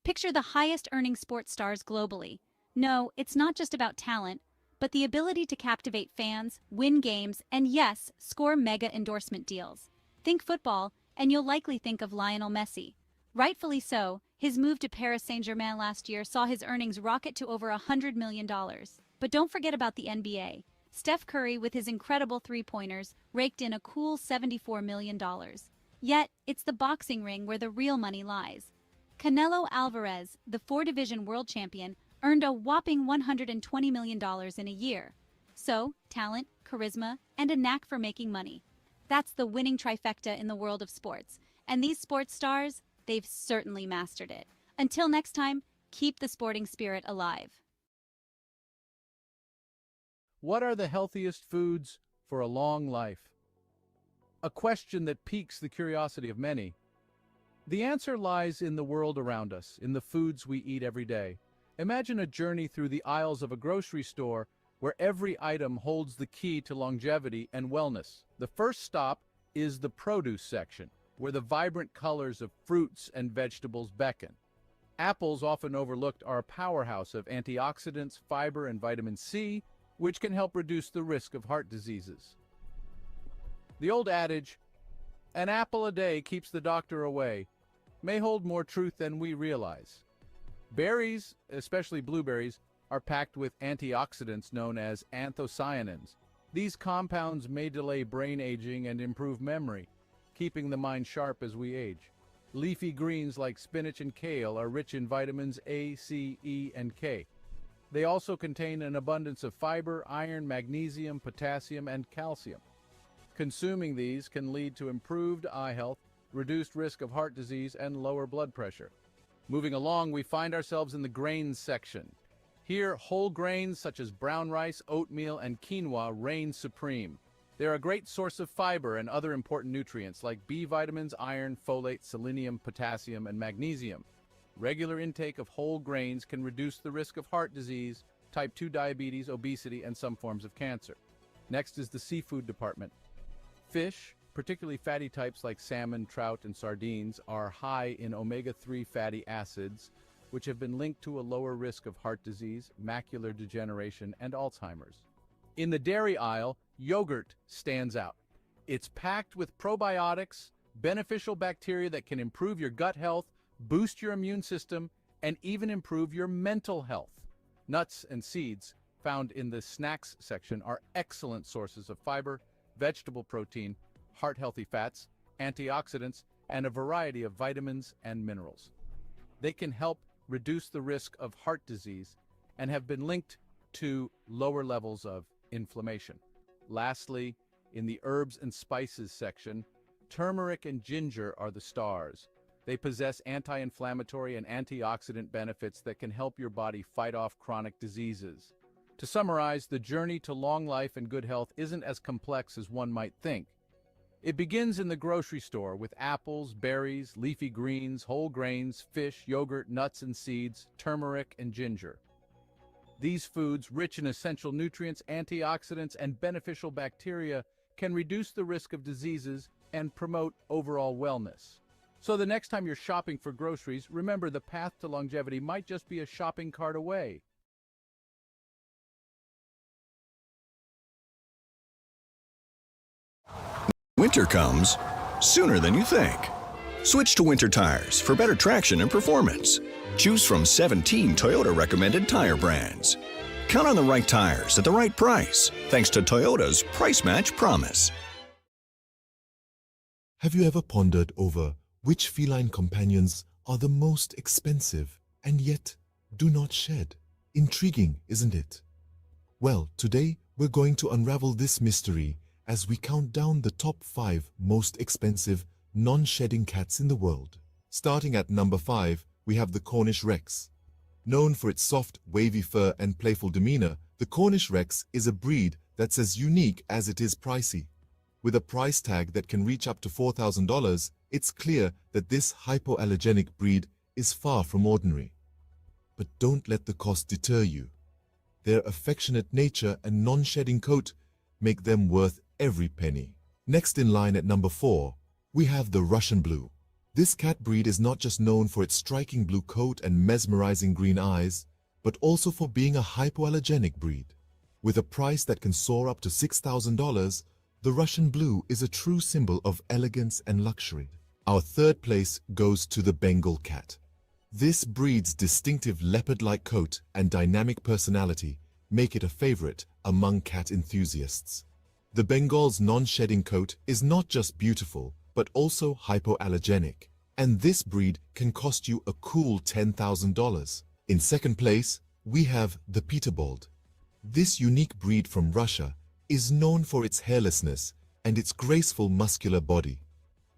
S: Picture the highest earning sports stars globally. No, it's not just about talent, but the ability to captivate fans, win games, and yes, score mega endorsement deals. Think football, and you'll likely think of Lionel Messi. Rightfully so, his move to Paris Saint-Germain last year saw his earnings rocket to over $100 million. But don't forget about the NBA. Steph Curry, with his incredible three-pointers, raked in a cool $74 million. Yet, it's the boxing ring where the real money lies. Canelo Alvarez, the four-division world champion, earned a whopping $120 million in a year. So, talent, charisma, and a knack for making money. That's the winning trifecta in the world of sports. And these sports stars, they've certainly mastered it. Until next time, keep the sporting spirit alive.
T: What are the healthiest foods for a long life? A question that piques the curiosity of many. The answer lies in the world around us, in the foods we eat every day. Imagine a journey through the aisles of a grocery store where every item holds the key to longevity and wellness. The first stop is the produce section, where the vibrant colors of fruits and vegetables beckon. Apples, often overlooked, are a powerhouse of antioxidants, fiber, and vitamin C, which can help reduce the risk of heart diseases. The old adage, "An apple a day keeps the doctor away," may hold more truth than we realize. Berries, especially blueberries, are packed with antioxidants known as anthocyanins. These compounds may delay brain aging and improve memory, keeping the mind sharp as we age. Leafy greens like spinach and kale are rich in vitamins A, C, E, and K. They also contain an abundance of fiber, iron, magnesium, potassium, and calcium. Consuming these can lead to improved eye health, reduced risk of heart disease, and lower blood pressure. Moving along, we find ourselves in the grains section. Here, whole grains such as brown rice, oatmeal, and quinoa reign supreme. They're a great source of fiber and other important nutrients like B vitamins, iron, folate, selenium, potassium, and magnesium. Regular intake of whole grains can reduce the risk of heart disease, type 2 diabetes, obesity, and some forms of cancer. Next is the seafood department. Fish, particularly fatty types like salmon, trout, and sardines, are high in omega-3 fatty acids, which have been linked to a lower risk of heart disease, macular degeneration, and Alzheimer's. In the dairy aisle, yogurt stands out. It's packed with probiotics, beneficial bacteria that can improve your gut health, boost your immune system, and even improve your mental health. Nuts and seeds, found in the snacks section, are excellent sources of fiber, vegetable protein, heart-healthy fats, antioxidants, and a variety of vitamins and minerals. They can help reduce the risk of heart disease and have been linked to lower levels of inflammation. Lastly, in the herbs and spices section, turmeric and ginger are the stars. They possess anti-inflammatory and antioxidant benefits that can help your body fight off chronic diseases. To summarize, the journey to long life and good health isn't as complex as one might think. It begins in the grocery store with apples, berries, leafy greens, whole grains, fish, yogurt, nuts and seeds, turmeric, and ginger. These foods, rich in essential nutrients, antioxidants, and beneficial bacteria, can reduce the risk of diseases and promote overall wellness. So the next time you're shopping for groceries, remember the path to longevity might just be a shopping cart away.
U: Winter comes sooner than you think. Switch to winter tires for better traction and performance. Choose from 17 Toyota recommended tire brands. Count on the right tires at the right price, thanks to Toyota's Price Match Promise.
C: Have you ever pondered over which feline companions are the most expensive and yet do not shed? Intriguing, isn't it? Well, today we're going to unravel this mystery as we count down the top 5 most expensive non-shedding cats in the world. Starting at number 5, we have the Cornish Rex. Known for its soft, wavy fur and playful demeanor, the Cornish Rex is a breed that's as unique as it is pricey. With a price tag that can reach up to $4,000, it's clear that this hypoallergenic breed is far from ordinary. But don't let the cost deter you. Their affectionate nature and non-shedding coat make them worth every penny. Next in line at number 4, we have the Russian Blue. This cat breed is not just known for its striking blue coat and mesmerizing green eyes, but also for being a hypoallergenic breed. With a price that can soar up to $6,000, the Russian Blue is a true symbol of elegance and luxury. Our third place goes to the Bengal cat. This breed's distinctive leopard-like coat and dynamic personality make it a favorite among cat enthusiasts. The Bengal's non-shedding coat is not just beautiful, but also hypoallergenic, and this breed can cost you a cool $10,000. In second place, we have the Peterbilt. This unique breed from Russia is known for its hairlessness and its graceful muscular body.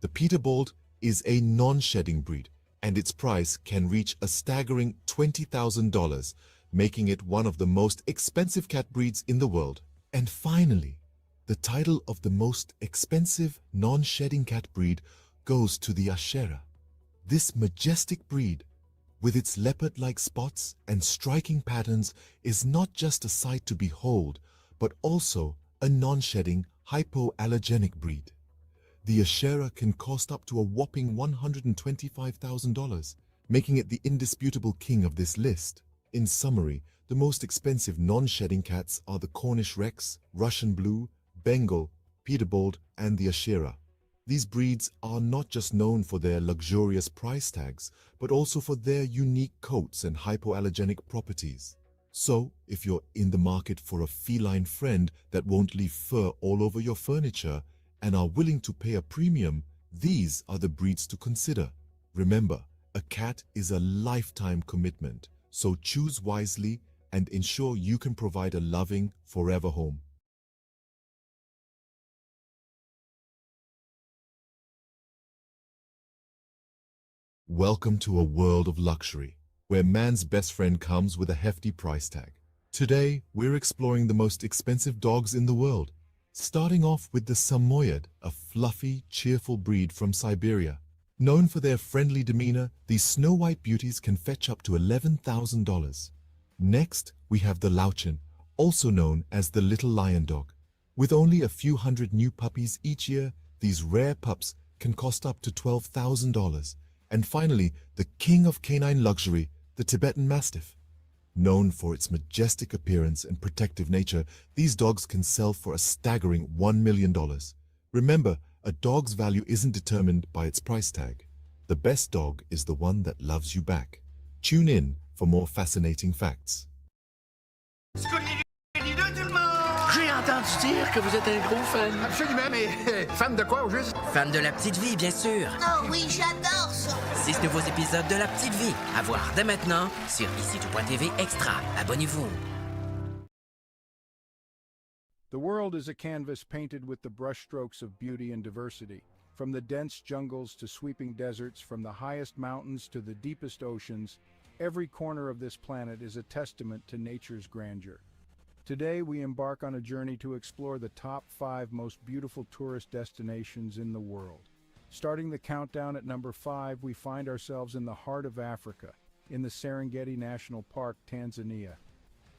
C: The Peterbilt is a non-shedding breed, and its price can reach a staggering $20,000, making it one of the most expensive cat breeds in the world. And finally, the title of the most expensive non-shedding cat breed goes to the Ashera. This majestic breed, with its leopard-like spots and striking patterns, is not just a sight to behold, but also a non-shedding, hypoallergenic breed. The Ashera can cost up to a whopping $125,000, making it the indisputable king of this list. In summary, the most expensive non-shedding cats are the Cornish Rex, Russian Blue, Bengal, Peterbilt, and the Ashera. These breeds are not just known for their luxurious price tags, but also for their unique coats and hypoallergenic properties. So, if you're in the market for a feline friend that won't leave fur all over your furniture and are willing to pay a premium, these are the breeds to consider. Remember, a cat is a lifetime commitment, so choose wisely and ensure you can provide a loving, forever home. Welcome to a world of luxury, where man's best friend comes with a hefty price tag. Today, we're exploring the most expensive dogs in the world, starting off with the Samoyed, a fluffy, cheerful breed from Siberia. Known for their friendly demeanor, these snow-white beauties can fetch up to $11,000. Next, we have the Lauchin, also known as the little lion dog. With only a few hundred new puppies each year, these rare pups can cost up to $12,000. And finally, the king of canine luxury, the Tibetan Mastiff. Known for its majestic appearance and protective nature, these dogs can sell for a staggering $1 million. Remember, a dog's value isn't determined by its price tag. The best dog is the one that loves you back. Tune in for more fascinating facts.
A: J'ai entendu dire que vous êtes un gros fan.
V: Absolument, mais fan de quoi au juste?
A: Fan de La Petite Vie, bien sûr.
V: Oh oui, j'adore ça.
A: 6 nouveaux épisodes de La Petite Vie à voir dès maintenant sur ici.tv Extra. Abonnez-vous.
W: The world is a canvas painted with the brushstrokes of beauty and diversity. From the dense jungles to sweeping deserts, from the highest mountains to the deepest oceans, every corner of this planet is a testament to nature's grandeur. Today, we embark on a journey to explore the top 5 most beautiful tourist destinations in the world. Starting the countdown at number 5, we find ourselves in the heart of Africa, in the Serengeti National Park, Tanzania.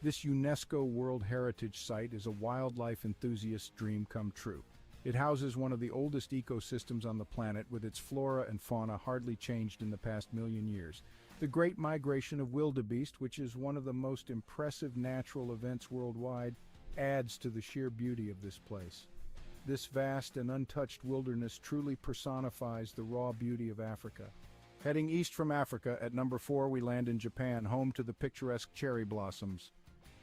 W: This UNESCO World Heritage Site is a wildlife enthusiast's dream come true. It houses one of the oldest ecosystems on the planet, with its flora and fauna hardly changed in the past million years. The Great Migration of Wildebeest, which is one of the most impressive natural events worldwide, adds to the sheer beauty of this place. This vast and untouched wilderness truly personifies the raw beauty of Africa. Heading east from Africa, at number 4 we land in Japan, home to the picturesque cherry blossoms.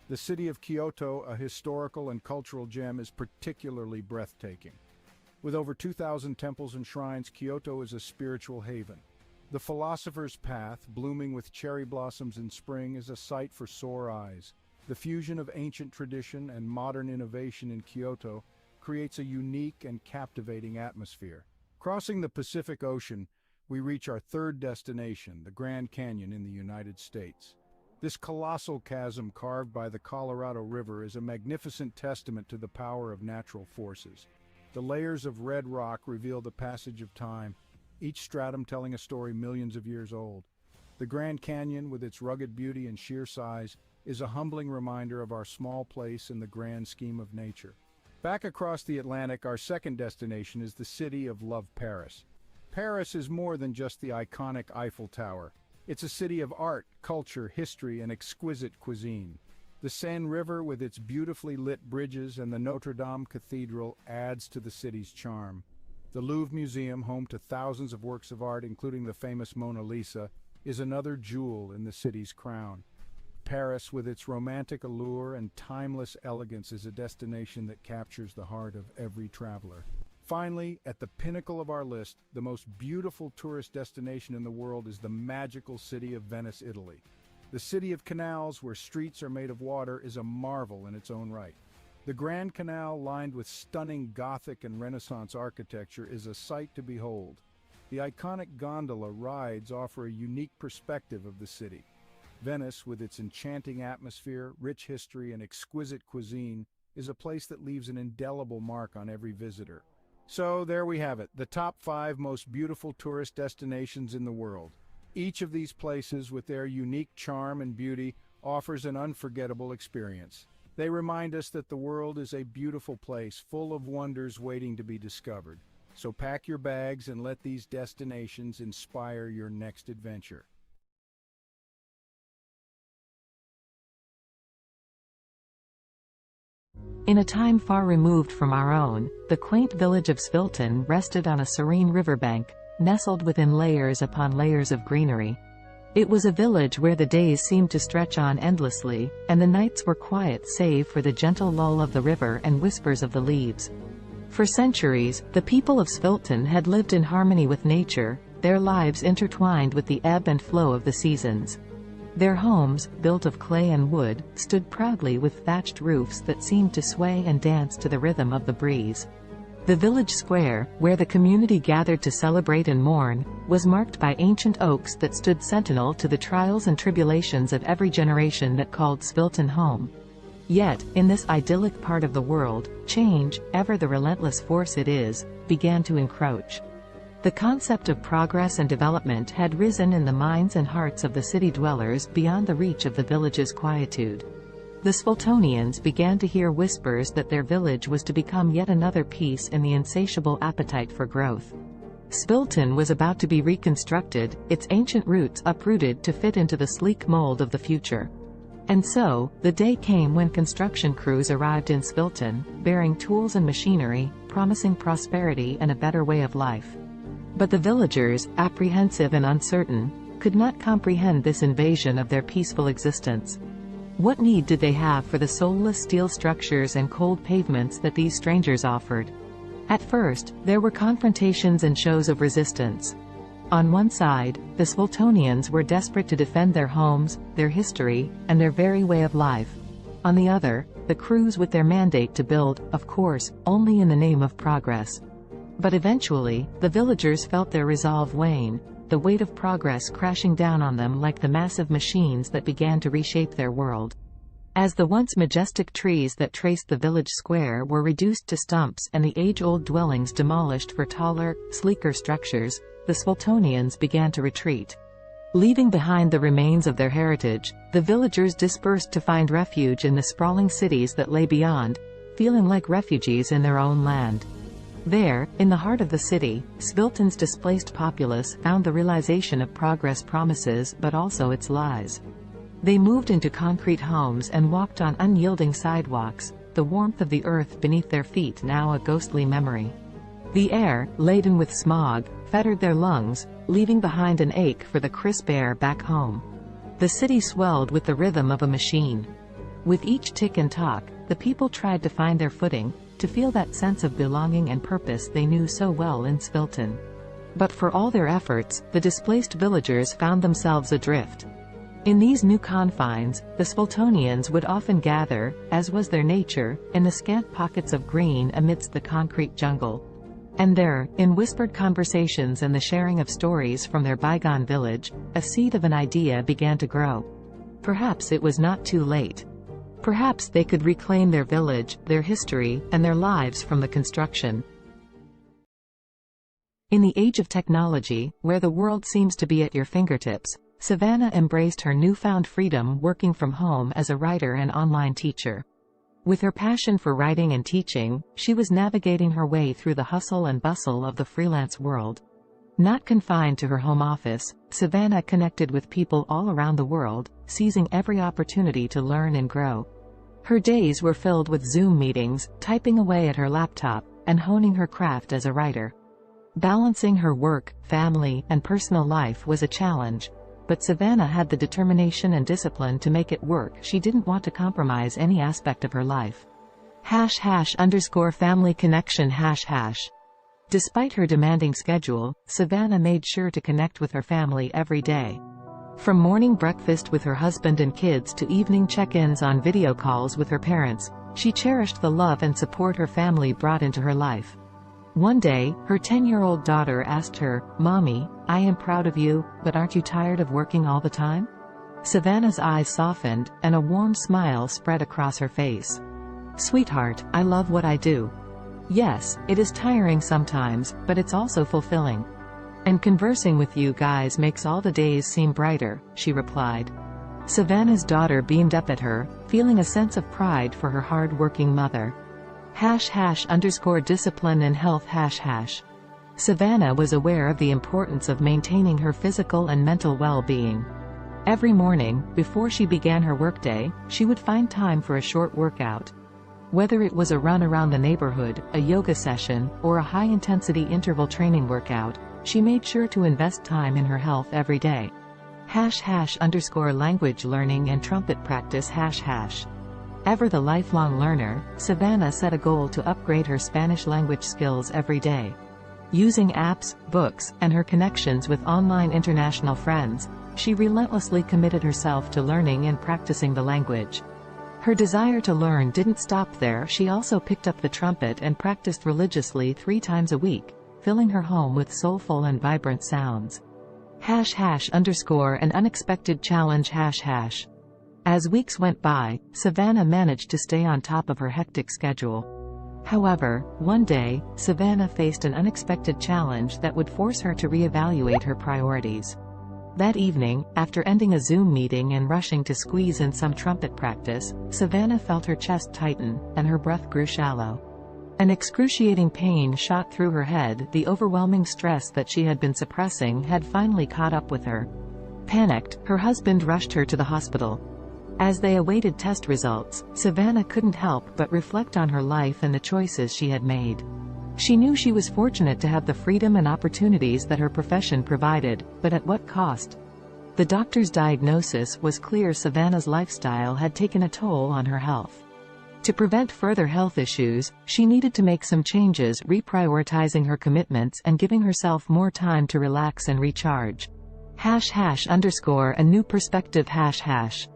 W: The city of Kyoto, a historical and cultural gem, is particularly breathtaking. With over 2,000 temples and shrines, Kyoto is a spiritual haven. The Philosopher's Path, blooming with cherry blossoms in spring, is a sight for sore eyes. The fusion of ancient tradition and modern innovation in Kyoto creates a unique and captivating atmosphere. Crossing the Pacific Ocean, we reach our third destination, the Grand Canyon in the United States. This colossal chasm carved by the Colorado River is a magnificent testament to the power of natural forces. The layers of red rock reveal the passage of time, each stratum telling a story millions of years old. The Grand Canyon, with its rugged beauty and sheer size, is a humbling reminder of our small place in the grand scheme of nature. Back across the Atlantic, our second destination is the city of love, Paris. Paris is more than just the iconic Eiffel Tower. It's a city of art, culture, history, and exquisite cuisine. The Seine River, with its beautifully lit bridges, and the Notre Dame Cathedral adds to the city's charm. The Louvre Museum, home to thousands of works of art, including the famous Mona Lisa, is another jewel in the city's crown. Paris, with its romantic allure and timeless elegance, is a destination that captures the heart of every traveler. Finally, at the pinnacle of our list, the most beautiful tourist destination in the world is the magical city of Venice, Italy. The city of canals, where streets are made of water, is a marvel in its own right. The Grand Canal, lined with stunning Gothic and Renaissance architecture, is a sight to behold. The iconic gondola rides offer a unique perspective of the city. Venice, with its enchanting atmosphere, rich history, and exquisite cuisine, is a place that leaves an indelible mark on every visitor. So there we have it, the top 5 most beautiful tourist destinations in the world. Each of these places, with their unique charm and beauty, offers an unforgettable experience. They remind us that the world is a beautiful place, full of wonders waiting to be discovered. So pack your bags and let these destinations inspire your next adventure.
B: In a time far removed from our own, the quaint village of Svilton rested on a serene riverbank, nestled within layers upon layers of greenery. It was a village where the days seemed to stretch on endlessly, and the nights were quiet save for the gentle lull of the river and whispers of the leaves. For centuries, the people of Svilton had lived in harmony with nature, their lives intertwined with the ebb and flow of the seasons. Their homes, built of clay and wood, stood proudly with thatched roofs that seemed to sway and dance to the rhythm of the breeze. The village square, where the community gathered to celebrate and mourn, was marked by ancient oaks that stood sentinel to the trials and tribulations of every generation that called Svilton home. Yet, in this idyllic part of the world, change, ever the relentless force it is, began to encroach. The concept of progress and development had risen in the minds and hearts of the city dwellers beyond the reach of the village's quietude. The Sviltonians began to hear whispers that their village was to become yet another piece in the insatiable appetite for growth. Svilton was about to be reconstructed, its ancient roots uprooted to fit into the sleek mold of the future. And so, the day came when construction crews arrived in Svilton, bearing tools and machinery, promising prosperity and a better way of life. But the villagers, apprehensive and uncertain, could not comprehend this invasion of their peaceful existence. What need did they have for the soulless steel structures and cold pavements that these strangers offered? At first, there were confrontations and shows of resistance. On one side, the Sviltonians were desperate to defend their homes, their history, and their very way of life. On the other, the crews with their mandate to build, of course, only in the name of progress. But eventually, the villagers felt their resolve wane, the weight of progress crashing down on them like the massive machines that began to reshape their world. As the once majestic trees that traced the village square were reduced to stumps and the age-old dwellings demolished for taller, sleeker structures, the Sviltonians began to retreat. Leaving behind the remains of their heritage, the villagers dispersed to find refuge in the sprawling cities that lay beyond, feeling like refugees in their own land. There, in the heart of the city, Svilton's displaced populace found the realization of progress promises but also its lies. They moved into concrete homes and walked on unyielding sidewalks, the warmth of the earth beneath their feet now a ghostly memory. The air, laden with smog, fettered their lungs, leaving behind an ache for the crisp air back home. The city swelled with the rhythm of a machine. With each tick and tock, the people tried to find their footing, to feel that sense of belonging and purpose they knew so well in Svilton. But for all their efforts, the displaced villagers found themselves adrift. In these new confines, the Sviltonians would often gather, as was their nature, in the scant pockets of green amidst the concrete jungle. And there, in whispered conversations and the sharing of stories from their bygone village, a seed of an idea began to grow. Perhaps it was not too late. Perhaps they could reclaim their village, their history, and their lives from the construction. In the age of technology, where the world seems to be at your fingertips, Savannah embraced her newfound freedom working from home as a writer and online teacher. With her passion for writing and teaching, she was navigating her way through the hustle and bustle of the freelance world. Not confined to her home office, Savannah connected with people all around the world, seizing every opportunity to learn and grow. Her days were filled with Zoom meetings, typing away at her laptop, and honing her craft as a writer. Balancing her work, family, and personal life was a challenge, but Savannah had the determination and discipline to make it work. She didn't want to compromise any aspect of her life. #family connection #. Despite her demanding schedule, Savannah made sure to connect with her family every day. From morning breakfast with her husband and kids to evening check-ins on video calls with her parents, she cherished the love and support her family brought into her life. One day, her 10-year-old daughter asked her, "Mommy, I am proud of you, but aren't you tired of working all the time?" Savannah's eyes softened, and a warm smile spread across her face. "Sweetheart, I love what I do. Yes, it is tiring sometimes, but it's also fulfilling. And conversing with you guys makes all the days seem brighter," she replied. Savannah's daughter beamed up at her, feeling a sense of pride for her hard-working mother. #discipline and health #. Savannah was aware of the importance of maintaining her physical and mental well-being. Every morning, before she began her workday, she would find time for a short workout. Whether it was a run around the neighborhood, a yoga session, or a high-intensity interval training workout, she made sure to invest time in her health every day. #language learning and trumpet practice #. Ever the lifelong learner, Savannah set a goal to upgrade her Spanish language skills every day. Using apps, books, and her connections with online international friends, she relentlessly committed herself to learning and practicing the language. Her desire to learn didn't stop there. She also picked up the trumpet and practiced religiously 3 times a week, filling her home with soulful and vibrant sounds. #an unexpected challenge #. As weeks went by, Savannah managed to stay on top of her hectic schedule. However, one day, Savannah faced an unexpected challenge that would force her to reevaluate her priorities. That evening, after ending a Zoom meeting and rushing to squeeze in some trumpet practice, Savannah felt her chest tighten, and her breath grew shallow. An excruciating pain shot through her head. The overwhelming stress that she had been suppressing had finally caught up with her. Panicked, her husband rushed her to the hospital. As they awaited test results, Savannah couldn't help but reflect on her life and the choices she had made. She knew she was fortunate to have the freedom and opportunities that her profession provided, but at what cost? The doctor's diagnosis was clear: Savannah's lifestyle had taken a toll on her health. To prevent further health issues, she needed to make some changes, reprioritizing her commitments and giving herself more time to relax and recharge. #a new perspective #.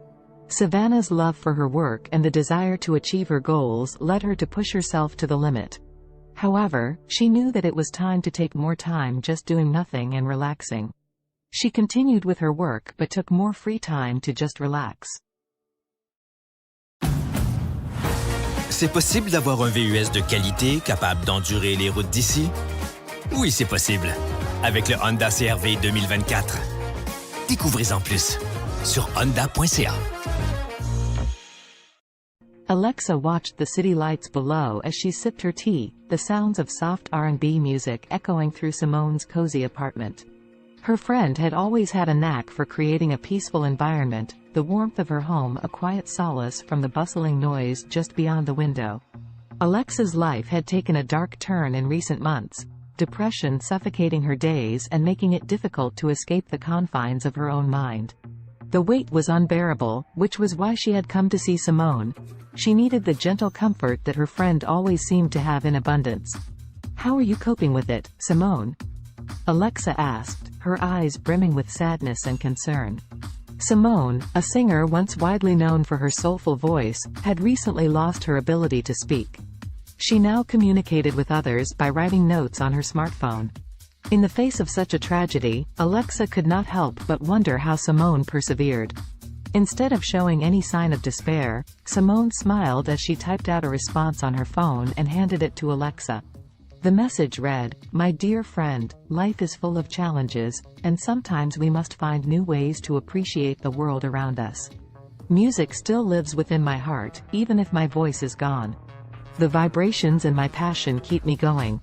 B: Savannah's love for her work and the desire to achieve her goals led her to push herself to the limit. However, she knew that it was time to take more time just doing nothing and relaxing. She continued with her work but took more free time to just relax.
D: C'est possible d'avoir un VUS de qualité capable d'endurer les routes d'ici? Oui, c'est possible. Avec le Honda CR-V 2024. Découvrez-en plus sur honda.ca.
B: Alexa watched the city lights below as she sipped her tea, the sounds of soft R&B music echoing through Simone's cozy apartment. Her friend had always had a knack for creating a peaceful environment, the warmth of her home a quiet solace from the bustling noise just beyond the window. Alexa's life had taken a dark turn in recent months, depression suffocating her days and making it difficult to escape the confines of her own mind. The weight was unbearable, which was why she had come to see Simone. She needed the gentle comfort that her friend always seemed to have in abundance. "How are you coping with it, Simone?" Alexa asked, her eyes brimming with sadness and concern. Simone, a singer once widely known for her soulful voice, had recently lost her ability to speak. She now communicated with others by writing notes on her smartphone. In the face of such a tragedy, Alexa could not help but wonder how Simone persevered. Instead of showing any sign of despair, Simone smiled as she typed out a response on her phone and handed it to Alexa. The message read, "My dear friend, life is full of challenges, and sometimes we must find new ways to appreciate the world around us. Music still lives within my heart, even if my voice is gone. The vibrations and my passion keep me going.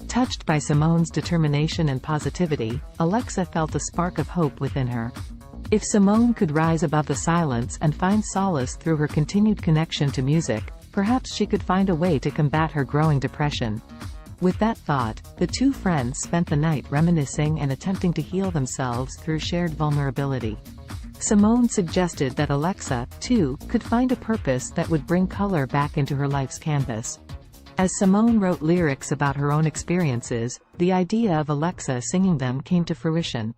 B: Touched by Simone's determination and positivity, Alexa felt a spark of hope within her. If Simone could rise above the silence and find solace through her continued connection to music, perhaps she could find a way to combat her growing depression. With that thought, the two friends spent the night reminiscing and attempting to heal themselves through shared vulnerability. Simone suggested that Alexa, too, could find a purpose that would bring color back into her life's canvas. As Simone wrote lyrics about her own experiences, the idea of Alexa singing them came to fruition.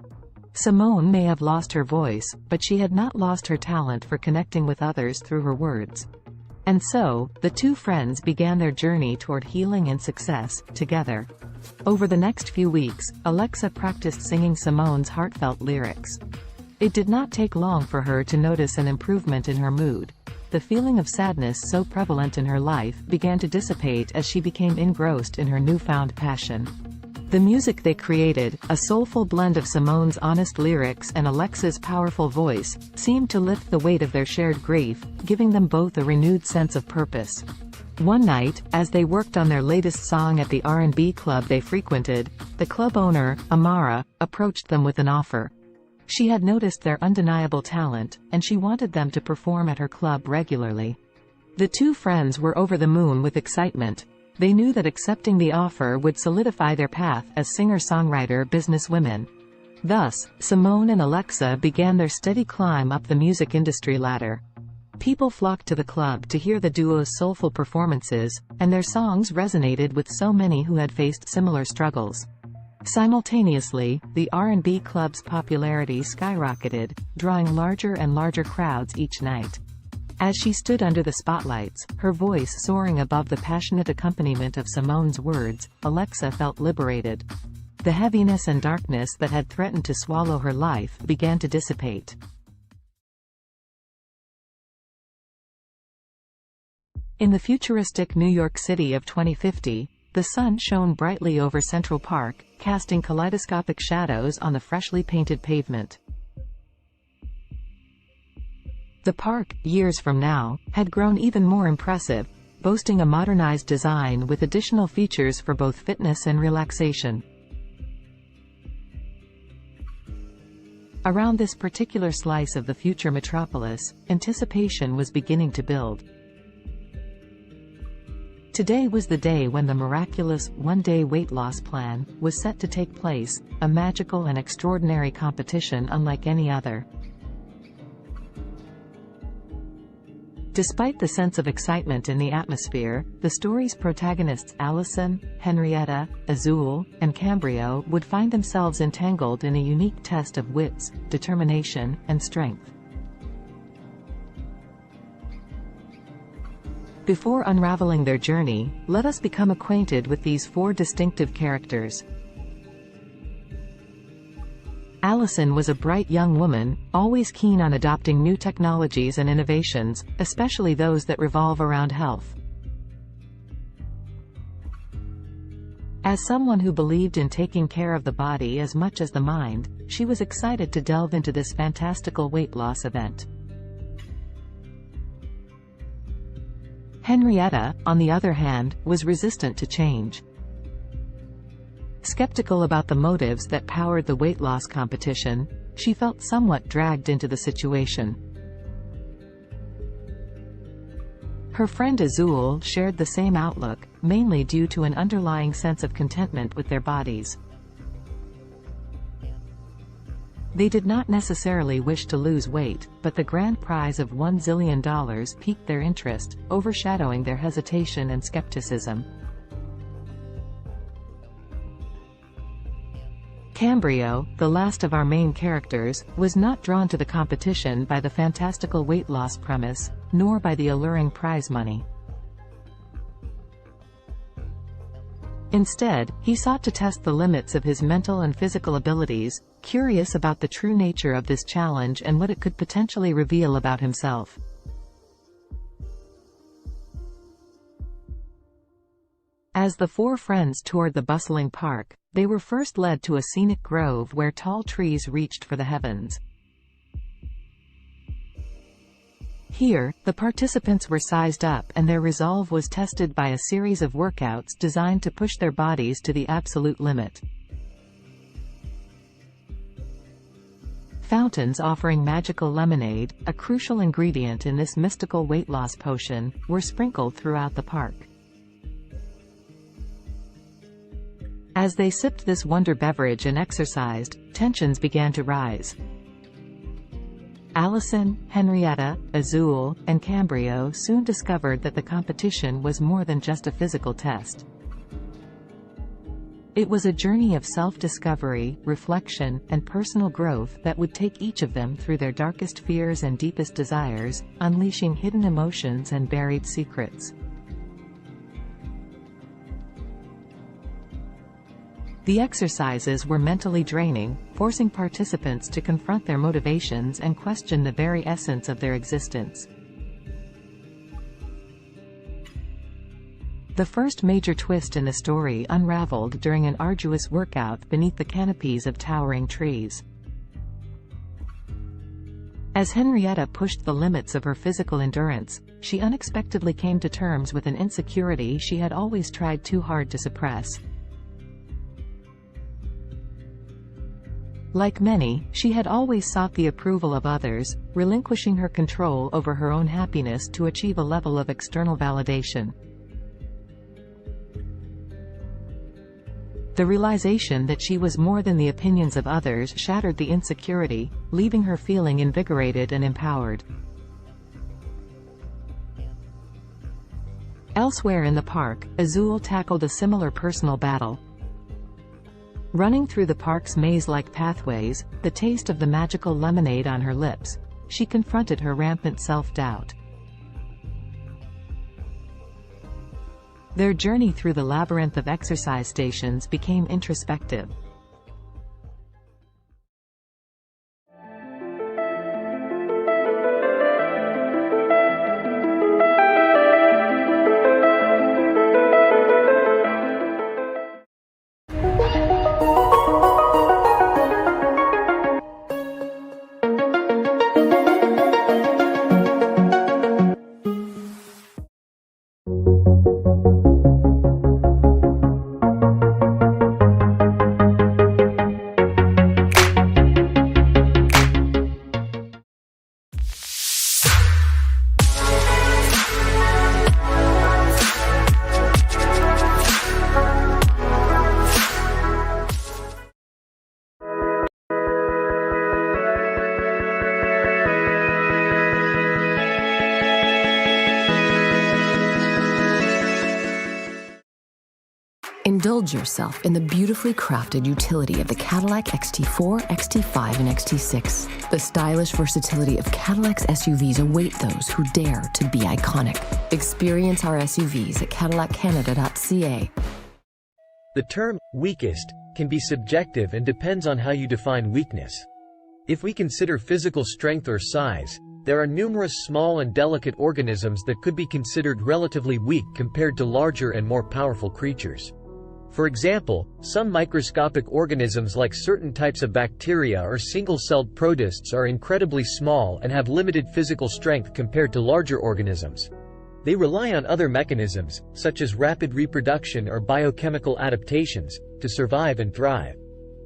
B: Simone may have lost her voice, but she had not lost her talent for connecting with others through her words. And so, the two friends began their journey toward healing and success, together. Over the next few weeks, Alexa practiced singing Simone's heartfelt lyrics. It did not take long for her to notice an improvement in her mood. The feeling of sadness so prevalent in her life began to dissipate as she became engrossed in her newfound passion. The music they created, a soulful blend of Simone's honest lyrics and Alexa's powerful voice, seemed to lift the weight of their shared grief, giving them both a renewed sense of purpose. One night, as they worked on their latest song at the R&B club they frequented, the club owner, Amara, approached them with an offer. She had noticed their undeniable talent, and she wanted them to perform at her club regularly. The two friends were over the moon with excitement. They knew that accepting the offer would solidify their path as singer-songwriter businesswomen. Thus, Simone and Alexa began their steady climb up the music industry ladder. People flocked to the club to hear the duo's soulful performances, and their songs resonated with so many who had faced similar struggles. Simultaneously, the R&B club's popularity skyrocketed, drawing larger and larger crowds each night. As she stood under the spotlights, her voice soaring above the passionate accompaniment of Simone's words, Alexa felt liberated. The heaviness and darkness that had threatened to swallow her life began to dissipate. In the futuristic New York City of 2050, the sun shone brightly over Central Park, casting kaleidoscopic shadows on the freshly painted pavement. The park, years from now, had grown even more impressive, boasting a modernized design with additional features for both fitness and relaxation. Around this particular slice of the future metropolis, anticipation was beginning to build. Today was the day when the miraculous one-day weight loss plan was set to take place, a magical and extraordinary competition unlike any other. Despite the sense of excitement in the atmosphere, the story's protagonists Allison, Henrietta, Azul, and Cambrio would find themselves entangled in a unique test of wits, determination, and strength. Before unraveling their journey, let us become acquainted with these four distinctive characters. Allison was a bright young woman, always keen on adopting new technologies and innovations, especially those that revolve around health. As someone who believed in taking care of the body as much as the mind, she was excited to delve into this fantastical weight loss event. Henrietta, on the other hand, was resistant to change. Skeptical about the motives that powered the weight loss competition, she felt somewhat dragged into the situation. Her friend Azul shared the same outlook, mainly due to an underlying sense of contentment with their bodies. They did not necessarily wish to lose weight, but the grand prize of $1 zillion piqued their interest, overshadowing their hesitation and skepticism. Cambrio, the last of our main characters, was not drawn to the competition by the fantastical weight loss premise, nor by the alluring prize money. Instead, he sought to test the limits of his mental and physical abilities, curious about the true nature of this challenge and what it could potentially reveal about himself. As the four friends toured the bustling park, they were first led to a scenic grove where tall trees reached for the heavens. Here, the participants were sized up and their resolve was tested by a series of workouts designed to push their bodies to the absolute limit. Fountains offering magical lemonade, a crucial ingredient in this mystical weight loss potion, were sprinkled throughout the park. As they sipped this wonder beverage and exercised, tensions began to rise. Allison, Henrietta, Azul, and Cambrio soon discovered that the competition was more than just a physical test. It was a journey of self-discovery, reflection, and personal growth that would take each of them through their darkest fears and deepest desires, unleashing hidden emotions and buried secrets. The exercises were mentally draining, forcing participants to confront their motivations and question the very essence of their existence. The first major twist in the story unraveled during an arduous workout beneath the canopies of towering trees. As Henrietta pushed the limits of her physical endurance, she unexpectedly came to terms with an insecurity she had always tried too hard to suppress. Like many, she had always sought the approval of others, relinquishing her control over her own happiness to achieve a level of external validation. The realization that she was more than the opinions of others shattered the insecurity, leaving her feeling invigorated and empowered. Elsewhere in the park, Azul tackled a similar personal battle. Running through the park's maze-like pathways, the taste of the magical lemonade on her lips, she confronted her rampant self-doubt. Their journey through the labyrinth of exercise stations became introspective.
E: Indulge yourself in the beautifully crafted utility of the Cadillac XT4, XT5, and XT6. The stylish versatility of Cadillac's SUVs await those who dare to be iconic. Experience our SUVs at cadillaccanada.ca.
H: The term weakest can be subjective and depends on how you define weakness. If we consider physical strength or size, there are numerous small and delicate organisms that could be considered relatively weak compared to larger and more powerful creatures. For example, some microscopic organisms like certain types of bacteria or single-celled protists are incredibly small and have limited physical strength compared to larger organisms. They rely on other mechanisms, such as rapid reproduction or biochemical adaptations, to survive and thrive.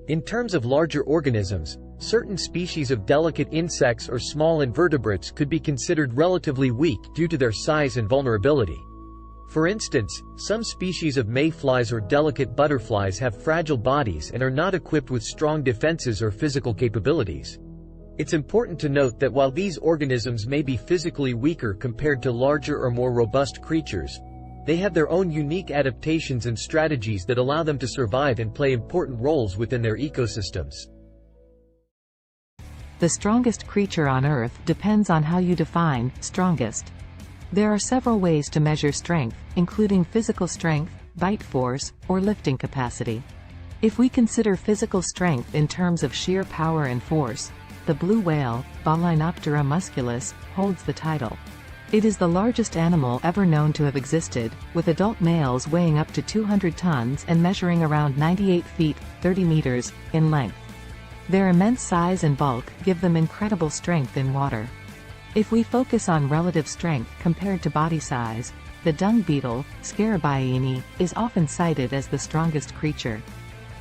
H: In terms of larger organisms, certain species of delicate insects or small invertebrates could be considered relatively weak due to their size and vulnerability. For instance, some species of mayflies or delicate butterflies have fragile bodies and are not equipped with strong defenses or physical capabilities. It's important to note that while these organisms may be physically weaker compared to larger or more robust creatures, they have their own unique adaptations and strategies that allow them to survive and play important roles within their ecosystems.
B: The strongest creature on Earth depends on how you define strongest. There are several ways to measure strength, including physical strength, bite force, or lifting capacity. If we consider physical strength in terms of sheer power and force, the blue whale, Balaenoptera musculus, holds the title. It is the largest animal ever known to have existed, with adult males weighing up to 200 tons and measuring around 98 feet, 30 meters, in length. Their immense size and bulk give them incredible strength in water. If we focus on relative strength compared to body size, the dung beetle, Scarabaeini, is often cited as the strongest creature.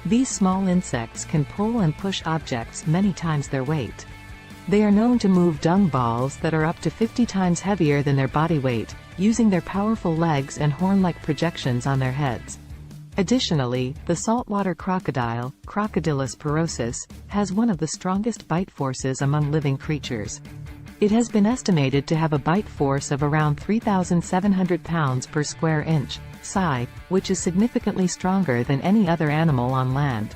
B: These small insects can pull and push objects many times their weight. They are known to move dung balls that are up to 50 times heavier than their body weight, using their powerful legs and horn-like projections on their heads. Additionally, the saltwater crocodile, Crocodylus porosus, has one of the strongest bite forces among living creatures. It has been estimated to have a bite force of around 3,700 pounds per square inch, psi, which is significantly stronger than any other animal on land.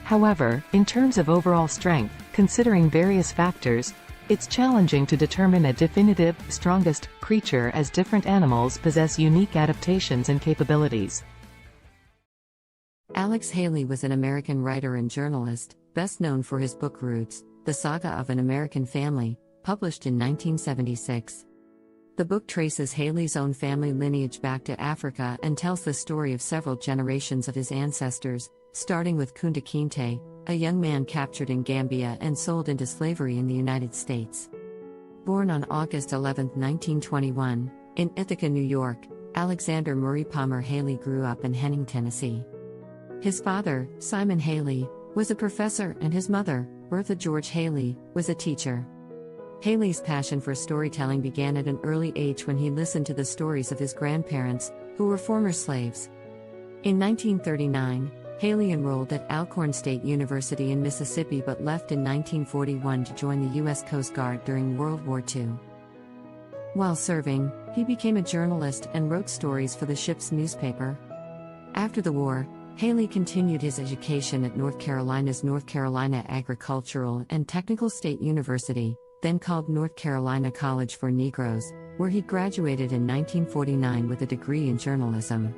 B: However, in terms of overall strength, considering various factors, it's challenging to determine a definitive, strongest creature as different animals possess unique adaptations and capabilities.
E: Alex Haley was an American writer and journalist, best known for his book Roots, The Saga of an American Family, published in 1976. The book traces Haley's own family lineage back to Africa and tells the story of several generations of his ancestors, starting with Kunta Kinte, a young man captured in Gambia and sold into slavery in the United States. Born on August 11, 1921, in Ithaca, New York, Alexander Murray Palmer Haley grew up in Henning, Tennessee. His father, Simon Haley, was a professor and his mother, Bertha George Haley, was a teacher. Haley's passion for storytelling began at an early age when he listened to the stories of his grandparents, who were former slaves. In 1939, Haley enrolled at Alcorn State University in Mississippi but left in 1941 to join the U.S. Coast Guard during World War II. While serving, he became a journalist and wrote stories for the ship's newspaper. After the war, Haley continued his education at North Carolina's North Carolina Agricultural and Technical State University, then called North Carolina College for Negroes, where he graduated in 1949 with a degree in journalism.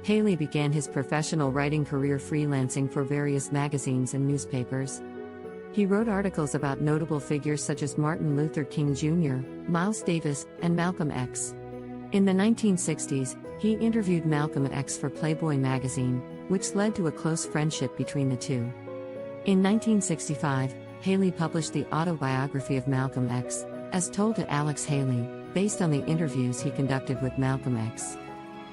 E: Haley began his professional writing career freelancing for various magazines and newspapers. He wrote articles about notable figures such as Martin Luther King Jr., Miles Davis, and Malcolm X. In the 1960s, he interviewed Malcolm X for Playboy magazine, which led to a close friendship between the two. In 1965, Haley published the autobiography of Malcolm X, as told to Alex Haley, based on the interviews he conducted with Malcolm X.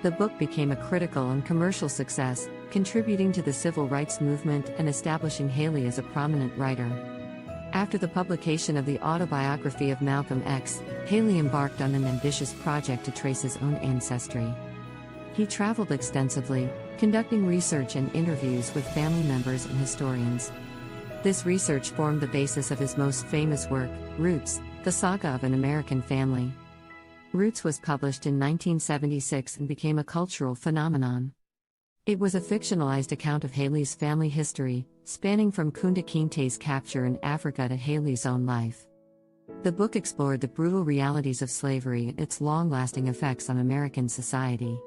E: The book became a critical and commercial success, contributing to the civil rights movement and establishing Haley as a prominent writer. After the publication of the autobiography of Malcolm X, Haley embarked on an ambitious project to trace his own ancestry. He traveled extensively, conducting research and interviews with family members and historians. This research formed the basis of his most famous work, Roots, The Saga of an American Family. Roots was published in 1976 and became a cultural phenomenon. It was a fictionalized account of Haley's family history, spanning from Kunta Kinte's capture in Africa to Haley's own life. The book explored the brutal realities of slavery and its long-lasting effects on American society.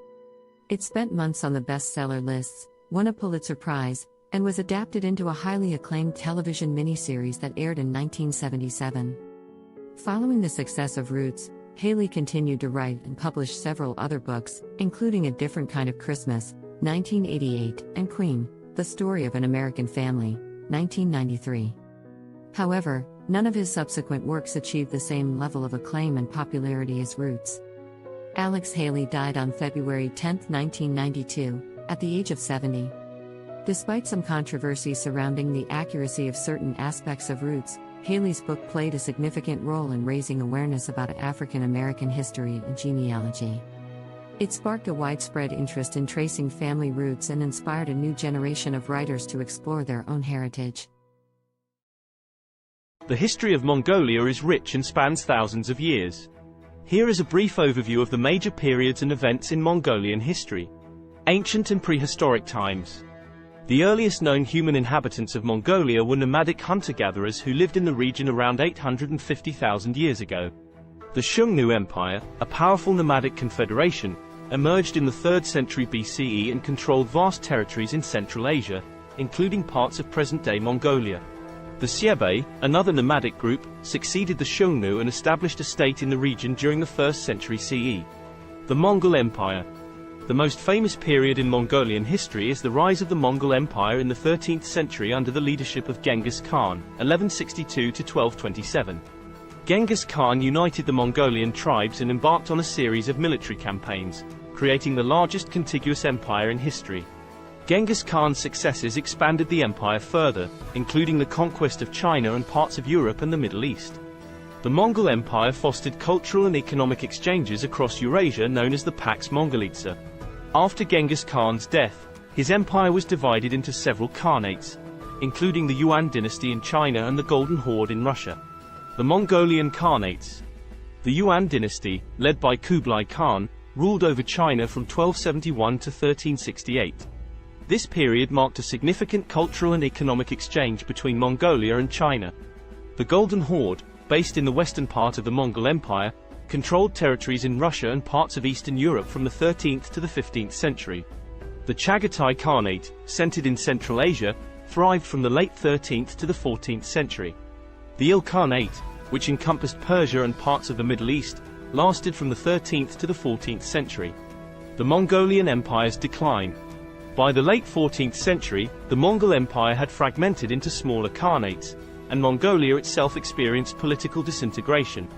E: It spent months on the bestseller lists, won a Pulitzer Prize, and was adapted into a highly acclaimed television miniseries that aired in 1977. Following the success of Roots, Haley continued to write and publish several other books, including A Different Kind of Christmas, 1988, and Queen, The Story of an American Family, 1993. However, none of his subsequent works achieved the same level of acclaim and popularity as Roots. Alex Haley died on February 10, 1992, at the age of 70. Despite some controversy surrounding the accuracy of certain aspects of Roots, Haley's book played a significant role in raising awareness about African American history and genealogy. It sparked a widespread interest in tracing family roots and inspired a new generation of writers to explore their own heritage.
I: The history of Mongolia is rich and spans thousands of years. Here is a brief overview of the major periods and events in Mongolian history. Ancient and prehistoric times. The earliest known human inhabitants of Mongolia were nomadic hunter-gatherers who lived in the region around 850,000 years ago. The Xiongnu Empire, a powerful nomadic confederation, emerged in the 3rd century BCE and controlled vast territories in Central Asia, including parts of present-day Mongolia. The Xiebe, another nomadic group, succeeded the Xiongnu and established a state in the region during the 1st century CE. The Mongol Empire. The most famous period in Mongolian history is the rise of the Mongol Empire in the 13th century under the leadership of Genghis Khan, 1162 to 1227. Genghis Khan united the Mongolian tribes and embarked on a series of military campaigns, creating the largest contiguous empire in history. Genghis Khan's successes expanded the empire further, including the conquest of China and parts of Europe and the Middle East. The Mongol Empire fostered cultural and economic exchanges across Eurasia known as the Pax Mongolitsa. After Genghis Khan's death, his empire was divided into several khanates, including the Yuan dynasty in China and the Golden Horde in Russia. The Mongolian Khanates. The Yuan dynasty, led by Kublai Khan, ruled over China from 1271 to 1368. This period marked a significant cultural and economic exchange between Mongolia and China. The Golden Horde, based in the western part of the Mongol Empire, controlled territories in Russia and parts of Eastern Europe from the 13th to the 15th century. The Chagatai Khanate, centered in Central Asia, thrived from the late 13th to the 14th century. The Ilkhanate, which encompassed Persia and parts of the Middle East, lasted from the 13th to the 14th century. The Mongolian Empire's decline. By the late 14th century, the Mongol Empire had fragmented into smaller khanates, and Mongolia itself experienced political disintegration.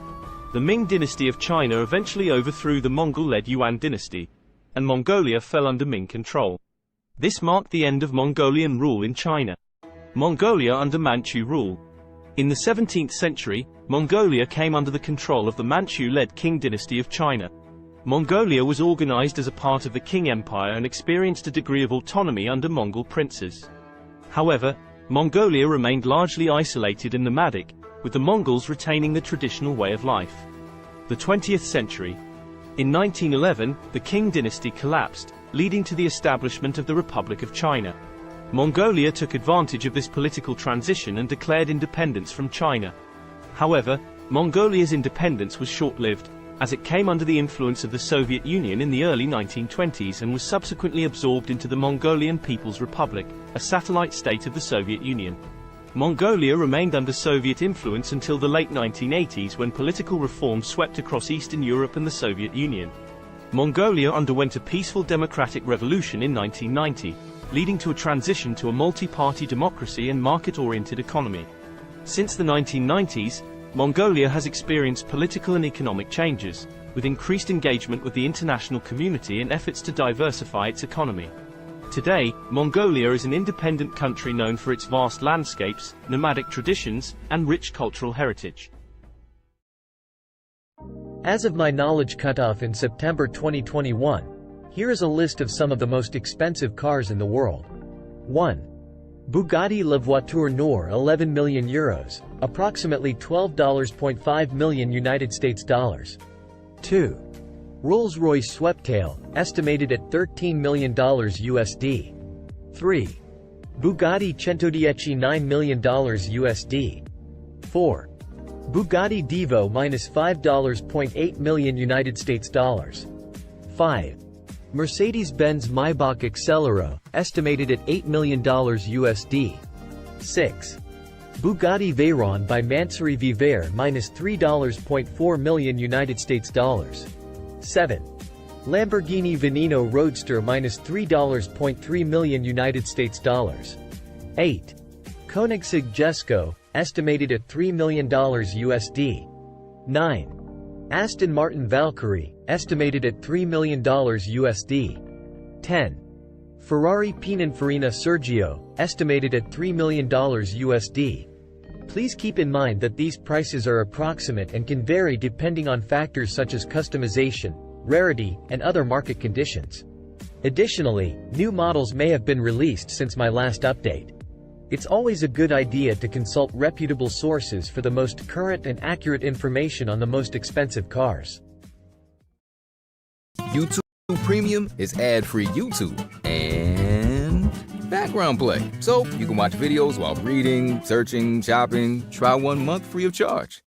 I: The Ming dynasty of China eventually overthrew the Mongol-led Yuan dynasty, and Mongolia fell under Ming control. This marked the end of Mongolian rule in China. Mongolia under Manchu rule. In the 17th century, Mongolia came under the control of the Manchu-led Qing dynasty of China. Mongolia was organized as a part of the Qing Empire and experienced a degree of autonomy under Mongol princes. However, Mongolia remained largely isolated and nomadic, with the Mongols retaining the traditional way of life. The 20th century. In 1911, the Qing dynasty collapsed, leading to the establishment of the Republic of China. Mongolia took advantage of this political transition and declared independence from China. However, Mongolia's independence was short-lived, as it came under the influence of the Soviet Union in the early 1920s and was subsequently absorbed into the Mongolian People's Republic, a satellite state of the Soviet Union. Mongolia remained under Soviet influence until the late 1980s when political reform swept across Eastern Europe and the Soviet Union. Mongolia underwent a peaceful democratic revolution in 1990, leading to a transition to a multi-party democracy and market-oriented economy. Since the 1990s, Mongolia has experienced political and economic changes, with increased engagement with the international community and efforts to diversify its economy. Today, Mongolia is an independent country known for its vast landscapes, nomadic traditions, and rich cultural heritage.
H: As of my knowledge cutoff in September 2021, here is a list of some of the most expensive cars in the world. 1. Bugatti La Voiture Noire, 11 million euros, approximately $12.5 million United States dollars. 2. Rolls-Royce Sweptail, estimated at $13 million USD. 3. Bugatti Centodieci, $9 million USD. 4. Bugatti Divo -$5.8 million United States dollars. 5. Mercedes-Benz Maybach Accelero, estimated at $8 million USD. 6. Bugatti Veyron by Mansouri Vivere -$3.4 million United States dollars. 7. Lamborghini Veneno Roadster -$3.3 million United States dollars. 8. Koenigsegg Jesko, estimated at $3 million USD. 9. Aston Martin Valkyrie, estimated at $3 million USD. 10. Ferrari Pininfarina Sergio, estimated at $3 million USD. Please keep in mind that these prices are approximate and can vary depending on factors such as customization, rarity, and other market conditions. Additionally, new models may have been released since my last update. It's always a good idea to consult reputable sources for the most current and accurate information on the most expensive cars.
F: YouTube Premium is ad-free YouTube and background play, so you can watch videos while reading, searching, shopping. Try 1 month free of charge.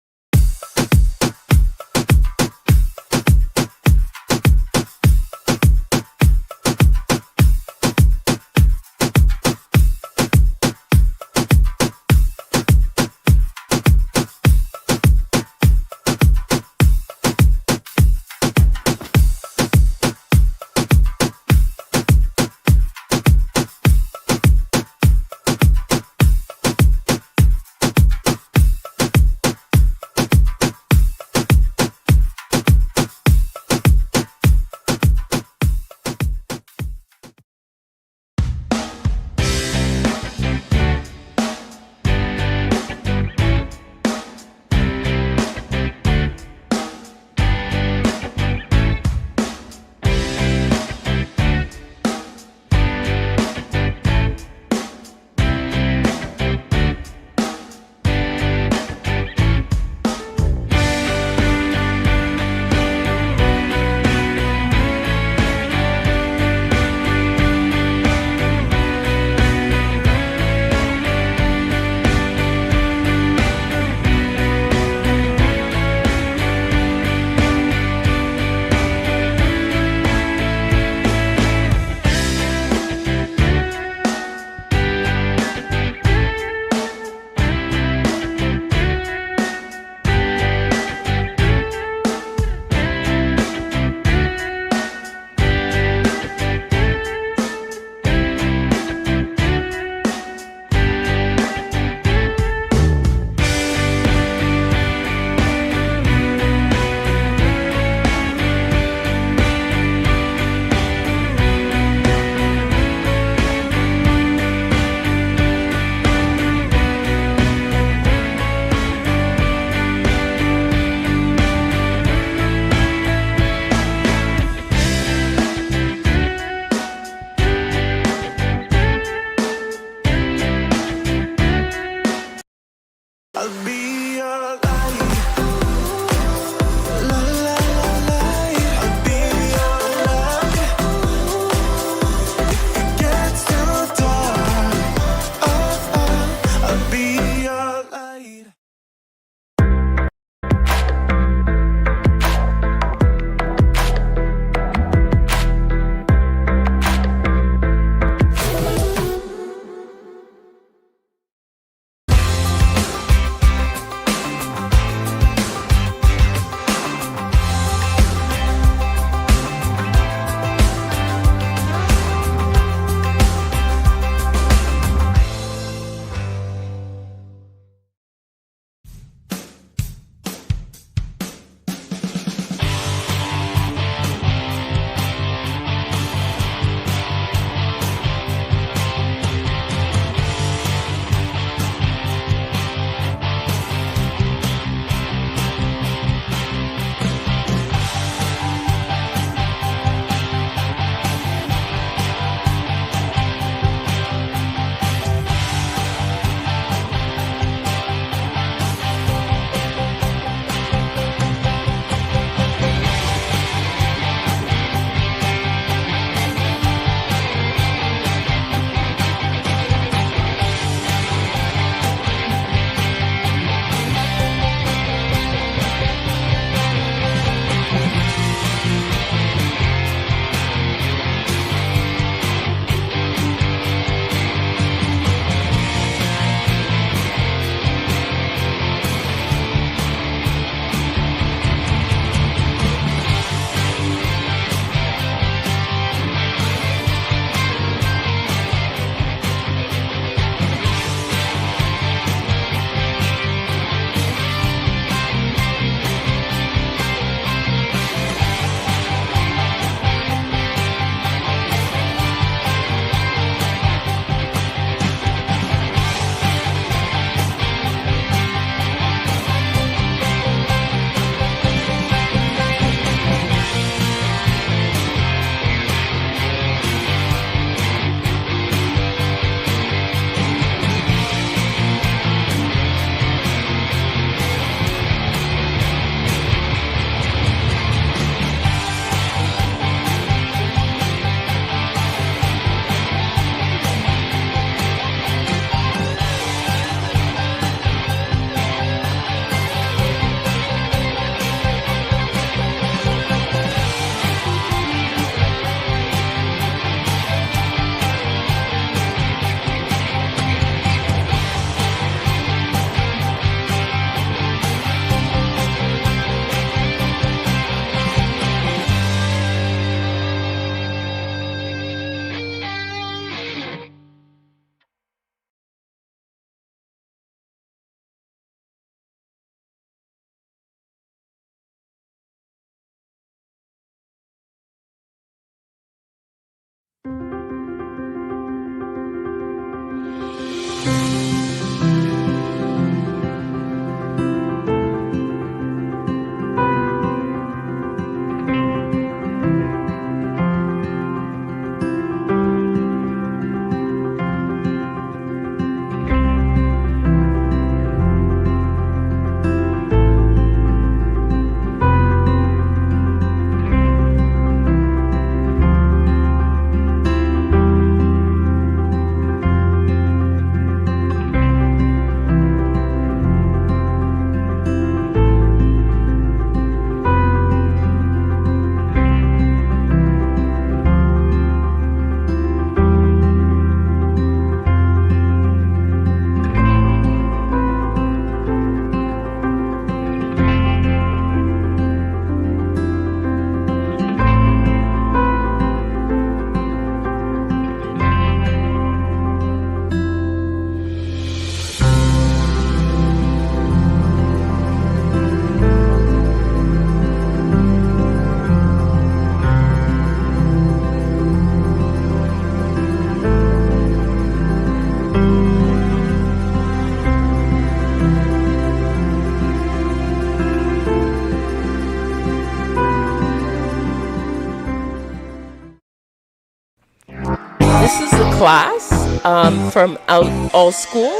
J: class from all school,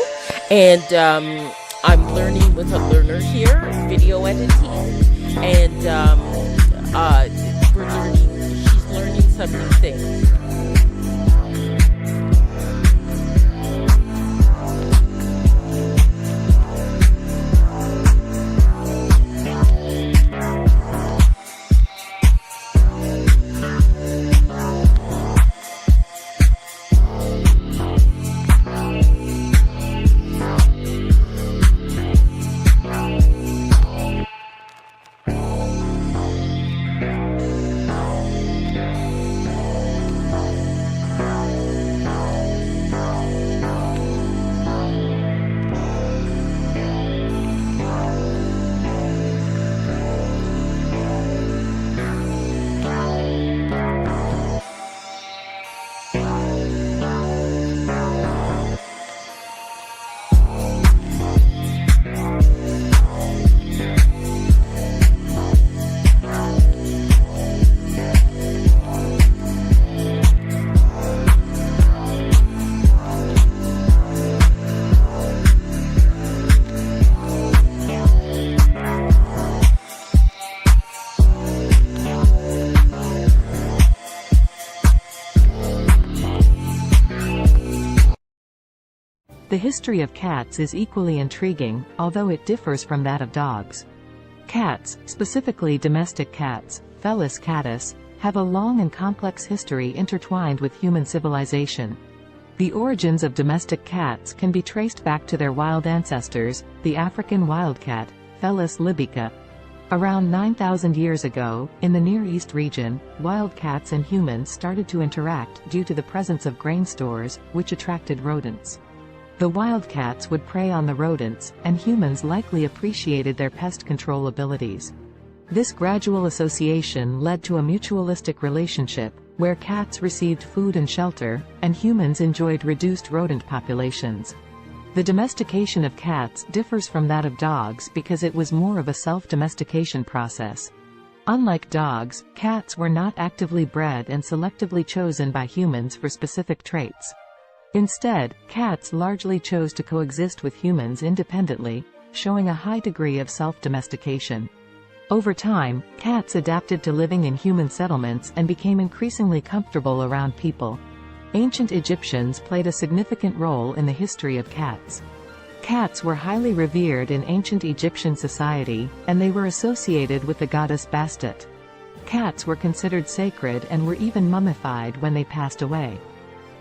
J: and I'm learning with a learner here, video editing, and she's learning some new things.
B: The history of cats is equally intriguing, although it differs from that of dogs. Cats, specifically domestic cats, Felis catus, have a long and complex history intertwined with human civilization. The origins of domestic cats can be traced back to their wild ancestors, the African wildcat, Felis libica. Around 9,000 years ago, in the Near East region, wildcats and humans started to interact due to the presence of grain stores, which attracted rodents. The wildcats would prey on the rodents, and humans likely appreciated their pest control abilities. This gradual association led to a mutualistic relationship, where cats received food and shelter, and humans enjoyed reduced rodent populations. The domestication of cats differs from that of dogs because it was more of a self-domestication process. Unlike dogs, cats were not actively bred and selectively chosen by humans for specific traits. Instead, cats largely chose to coexist with humans independently, showing a high degree of self-domestication. Over time, cats adapted to living in human settlements and became increasingly comfortable around people. Ancient Egyptians played a significant role in the history of cats. Cats were highly revered in ancient Egyptian society, and they were associated with the goddess Bastet. Cats were considered sacred and were even mummified when they passed away.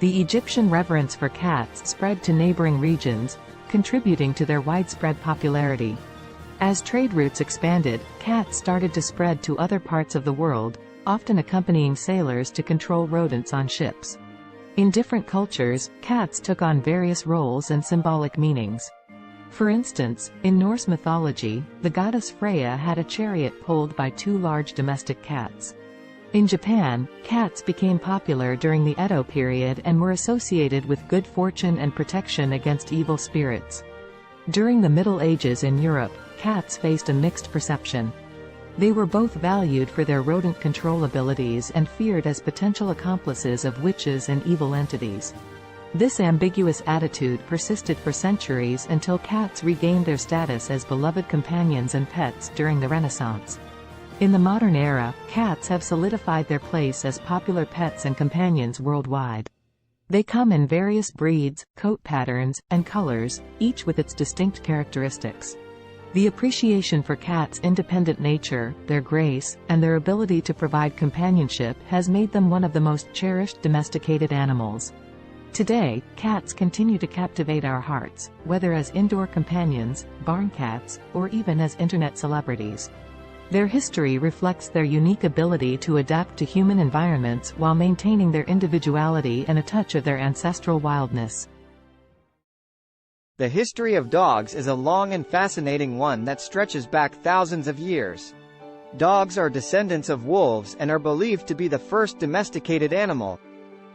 B: The Egyptian reverence for cats spread to neighboring regions, contributing to their widespread popularity. As trade routes expanded, cats started to spread to other parts of the world, often accompanying sailors to control rodents on ships. In different cultures, cats took on various roles and symbolic meanings. For instance, in Norse mythology, the goddess Freya had a chariot pulled by two large domestic cats. In Japan, cats became popular during the Edo period and were associated with good fortune and protection against evil spirits. During the Middle Ages in Europe, cats faced a mixed perception. They were both valued for their rodent control abilities and feared as potential accomplices of witches and evil entities. This ambiguous attitude persisted for centuries until cats regained their status as beloved companions and pets during the Renaissance. In the modern era, cats have solidified their place as popular pets and companions worldwide. They come in various breeds, coat patterns, and colors, each with its distinct characteristics. The appreciation for cats' independent nature, their grace, and their ability to provide companionship has made them one of the most cherished domesticated animals. Today, cats continue to captivate our hearts, whether as indoor companions, barn cats, or even as internet celebrities. Their history reflects their unique ability to adapt to human environments while maintaining their individuality and a touch of their ancestral wildness.
L: The history of dogs is a long and fascinating one that stretches back thousands of years. Dogs are descendants of wolves and are believed to be the first domesticated animal.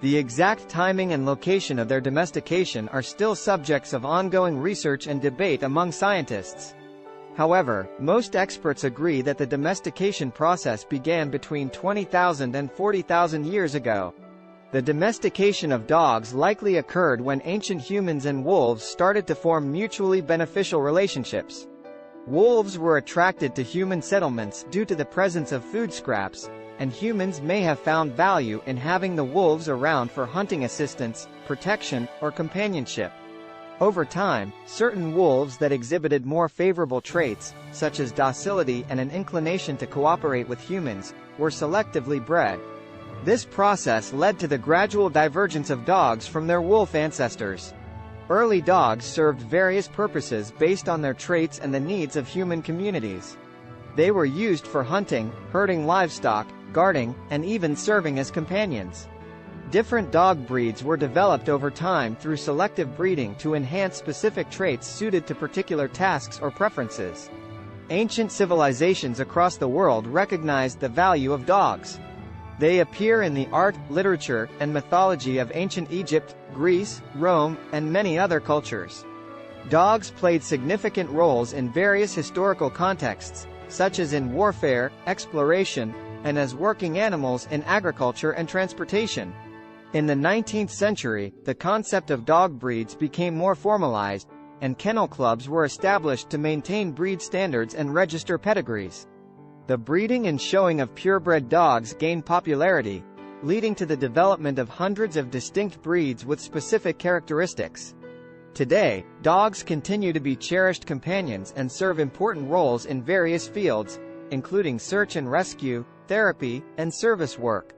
L: The exact timing and location of their domestication are still subjects of ongoing research and debate among scientists. However, most experts agree that the domestication process began between 20,000 and 40,000 years ago. The domestication of dogs likely occurred when ancient humans and wolves started to form mutually beneficial relationships. Wolves were attracted to human settlements due to the presence of food scraps, and humans may have found value in having the wolves around for hunting assistance, protection, or companionship. Over time, certain wolves that exhibited more favorable traits, such as docility and an inclination to cooperate with humans, were selectively bred. This process led to the gradual divergence of dogs from their wolf ancestors. Early dogs served various purposes based on their traits and the needs of human communities. They were used for hunting, herding livestock, guarding, and even serving as companions. Different dog breeds were developed over time through selective breeding to enhance specific traits suited to particular tasks or preferences. Ancient civilizations across the world recognized the value of dogs. They appear in the art, literature, and mythology of ancient Egypt, Greece, Rome, and many other cultures. Dogs played significant roles in various historical contexts, such as in warfare, exploration, and as working animals in agriculture and transportation. In the 19th century, the concept of dog breeds became more formalized, and kennel clubs were established to maintain breed standards and register pedigrees. The breeding and showing of purebred dogs gained popularity, leading to the development of hundreds of distinct breeds with specific characteristics. Today, dogs continue to be cherished companions and serve important roles in various fields, including search and rescue, therapy, and service work.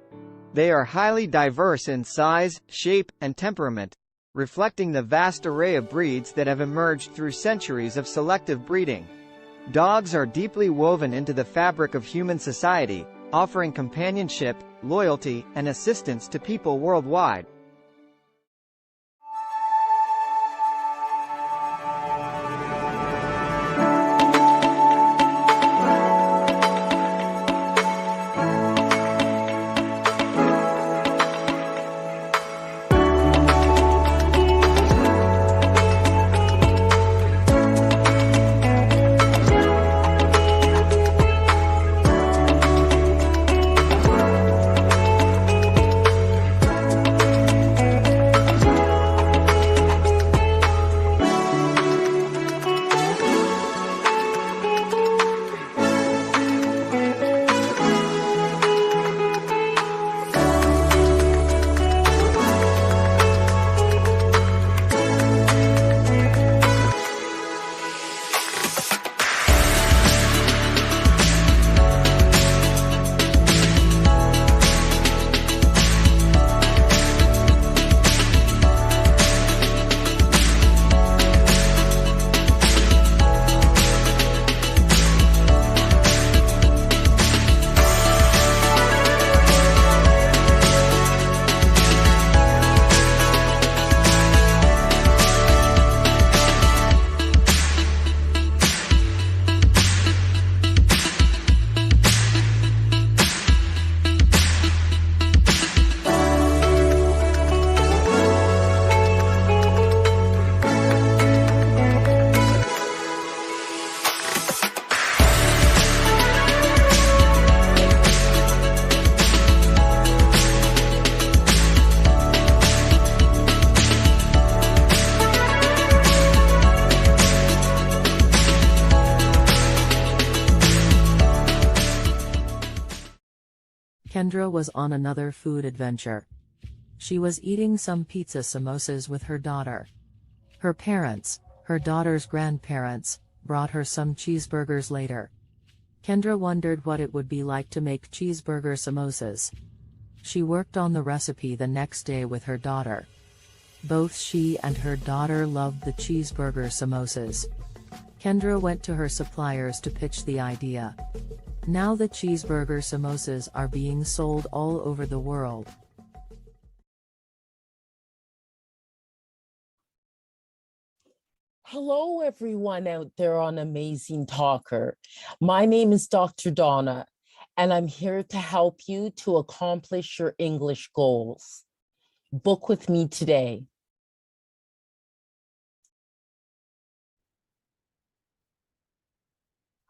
L: They are highly diverse in size, shape, and temperament, reflecting the vast array of breeds that have emerged through centuries of selective breeding. Dogs are deeply woven into the fabric of human society, offering companionship, loyalty, and assistance to people worldwide.
B: Kendra was on another food adventure. She was eating some pizza samosas with her daughter. Her parents, her daughter's grandparents, brought her some cheeseburgers later. Kendra wondered what it would be like to make cheeseburger samosas. She worked on the recipe the next day with her daughter. Both she and her daughter loved the cheeseburger samosas. Kendra went to her suppliers to pitch the idea. Now the cheeseburger samosas are being sold all over the world.
J: Hello, everyone out there on Amazing Talker. My name is Dr. Donna, and I'm here to help you to accomplish your English goals. Book with me today.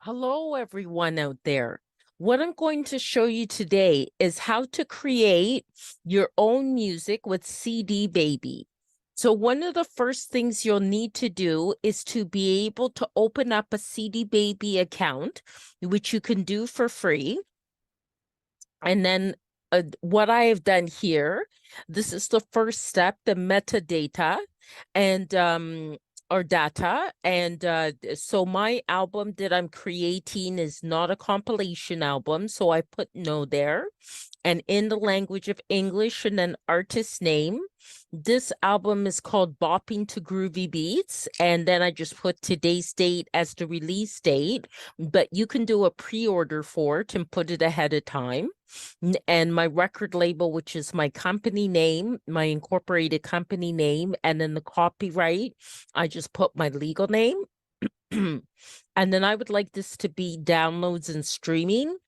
J: Hello, everyone out there. What I'm going to show you today is how to create your own music with CD Baby. So one of the first things you'll need to do is to be able to open up a CD Baby account, which you can do for free. And then what I have done here, this is the first step, the metadata and or data. And so my album that I'm creating is not a compilation album. So I put no there. And in the language of English and an artist name. This album is called Bopping to Groovy Beats. And then I just put today's date as the release date. But you can do a pre-order for it and put it ahead of time. And my record label, which is my company name, my incorporated company name, and then the copyright, I just put my legal name. And then I would like this to be downloads and streaming.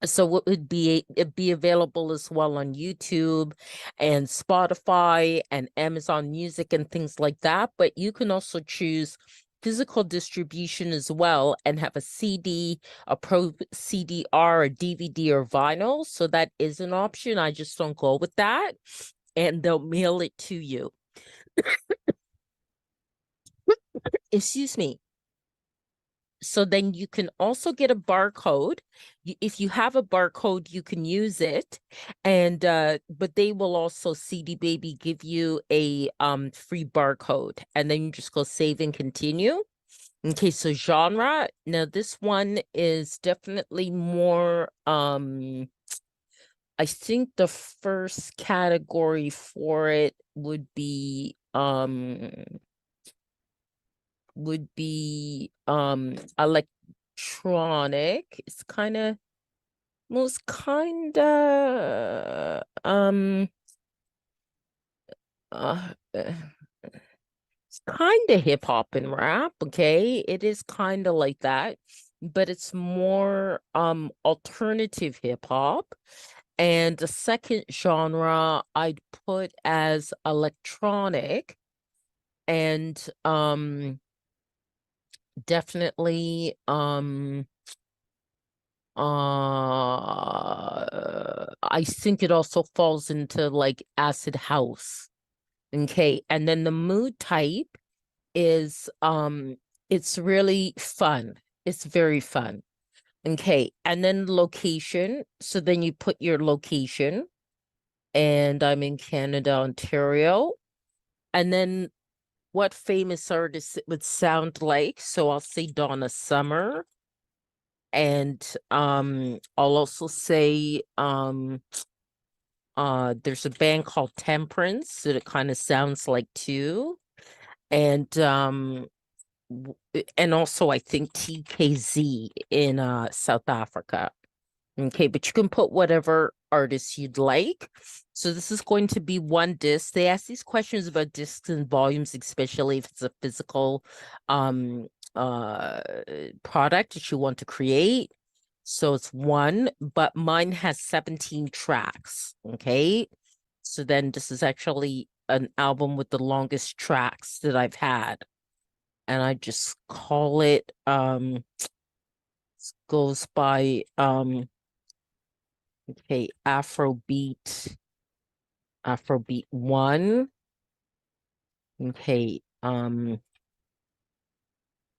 J: So it'd be available as well on YouTube and Spotify and Amazon Music and things like that. But you can also choose physical distribution as well and have a CD, a Pro CDR, a DVD, or vinyl. So that is an option. I just don't go with that. And they'll mail it to you. Excuse me. So then you can also get a barcode. If you have a barcode, you can use it. And but they will also CD Baby give you a free barcode. And then you just go save and continue. Okay, so genre. Now this one is definitely more I think the first category for it would be electronic. It's kind of most kind of it's kind of hip hop and rap. Okay, it is kind of like that, but it's more alternative hip hop. And the second genre I'd put as electronic, and definitely I think it also falls into like acid house. Okay, and then the mood type is it's really fun. It's very fun. Okay, and then location. So then you put your location, and I'm in Canada, Ontario. And then what famous artist it would sound like. So I'll say Donna Summer. And I'll also say there's a band called Temperance that it kind of sounds like too. And also I think TKZ in South Africa. Okay, but you can put whatever artist you'd like. So this is going to be one disc. They ask these questions about discs and volumes, especially if it's a physical product that you want to create. So it's one, but mine has 17 tracks. Okay. So then this is actually an album with the longest tracks that I've had. And I just call it goes by okay, Afrobeat 1. Okay,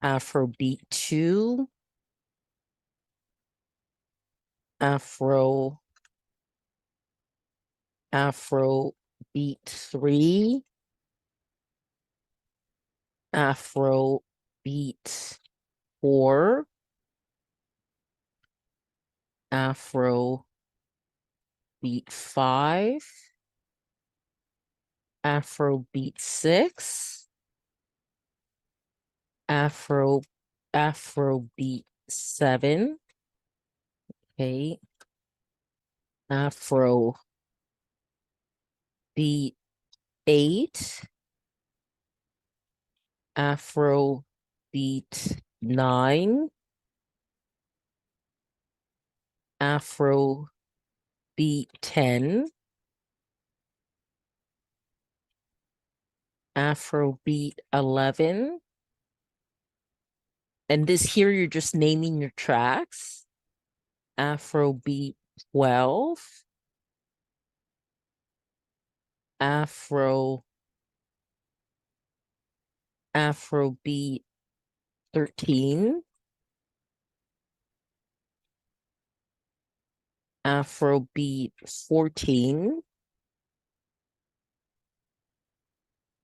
J: Afrobeat 2. Afrobeat 3. Afrobeat 4. Afrobeat 5. Afrobeat 6. Afrobeat 7. Okay. Afrobeat 8. Afrobeat 9. Afrobeat 10. Afrobeat 11. And this here, you're just naming your tracks. Afrobeat 12, Afrobeat 13, Afrobeat 14,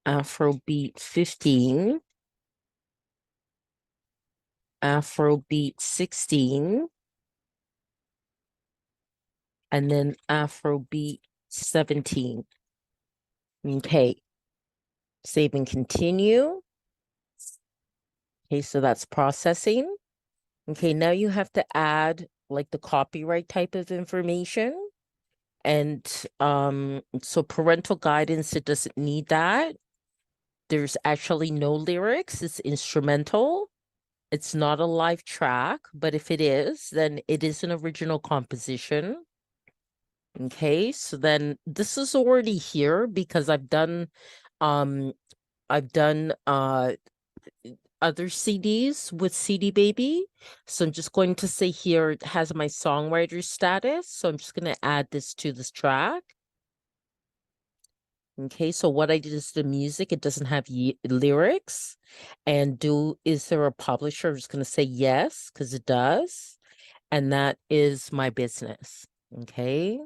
J: Afrobeat 15, Afrobeat 16, and then Afrobeat 17. Okay, save and continue. Okay, so that's processing. Okay, now you have to add like the copyright type of information. And so parental guidance, it doesn't need that. There's actually no lyrics, it's instrumental. It's not a live track, but if it is, then it is an original composition. Okay, so then this is already here because I've done other CDs with CD Baby. So I'm just going to say here it has my songwriter status. So I'm just going to add this to this track. Okay, so what I did is the music, it doesn't have lyrics. And is there a publisher? I'm just going to say yes, because it does. And that is my business. Okay.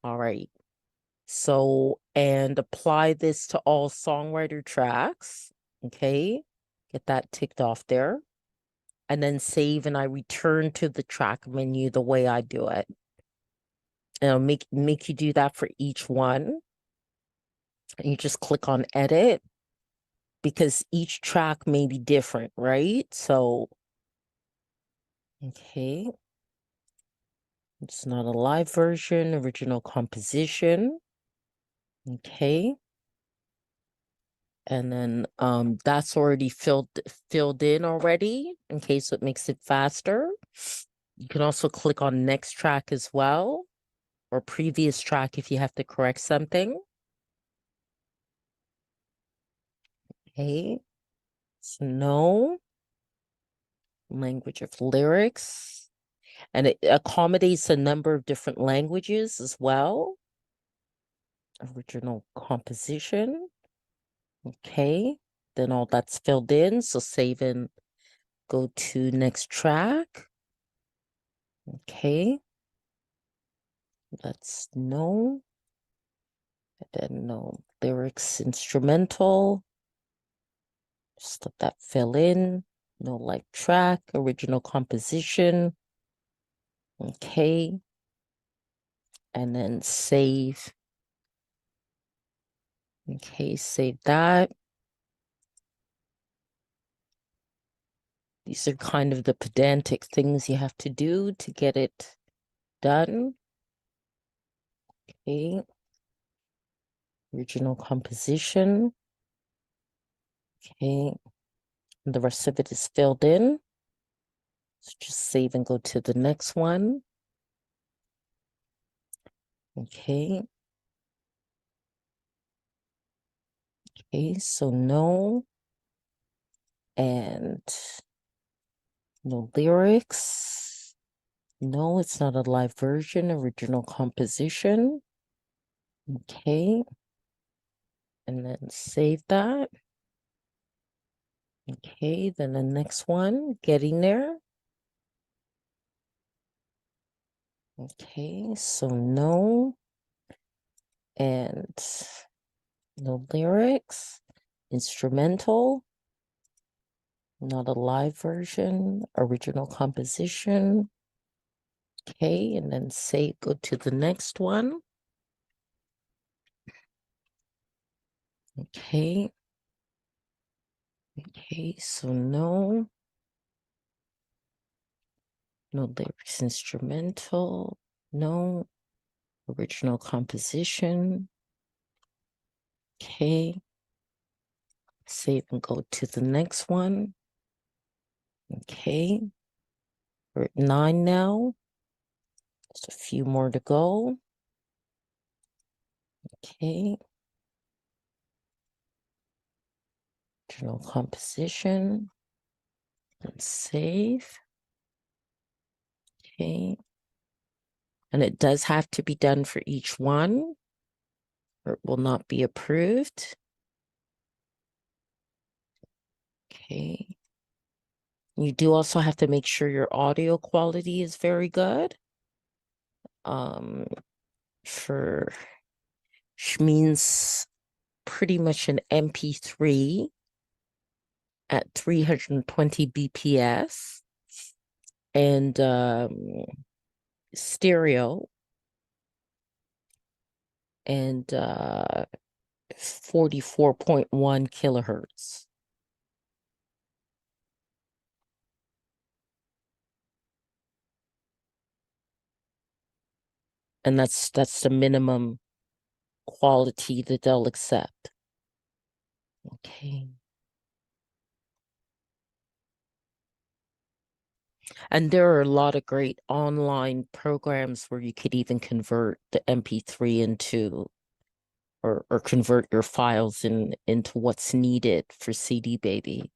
J: All right. So, and apply this to all songwriter tracks. Okay. Get that ticked off there. And then save, and I return to the track menu the way I do it. And I'll make you do that for each one. And you just click on edit because each track may be different, right? So, okay. It's not a live version, original composition. Okay. And then that's already filled in already, in case it makes it faster. You can also click on next track as well, or previous track if you have to correct something. Okay. So no. Language of lyrics. And it accommodates a number of different languages as well. Original composition. Okay. Then all that's filled in. So save and go to next track. Okay. That's no. And then no lyrics instrumental. Just let that fill in. No live track. Original composition. Okay. And then save. Okay, save that. These are kind of the pedantic things you have to do to get it done. Okay. Original composition. Okay. And the rest of it is filled in. So just save and go to the next one. Okay. Okay, so no. And no lyrics. No, it's not a live version, original composition. Okay. And then save that. Okay, then the next one, getting there. Okay, so no. And no lyrics. Instrumental. Not a live version. Original composition. Okay, and then say go to the next one. Okay. Okay, so no. No lyrics instrumental. No. Original composition. Okay. Save and go to the next one. Okay. We're at 9 now. Just a few more to go. Okay. Original composition. And save. Okay. And it does have to be done for each one, or it will not be approved. Okay. You do also have to make sure your audio quality is very good. For which means pretty much an MP3 at 320 BPS and stereo and 44.1 kilohertz. And that's the minimum quality that they'll accept. Okay. And there are a lot of great online programs where you could even convert the MP3 into or convert your files into what's needed for CD Baby.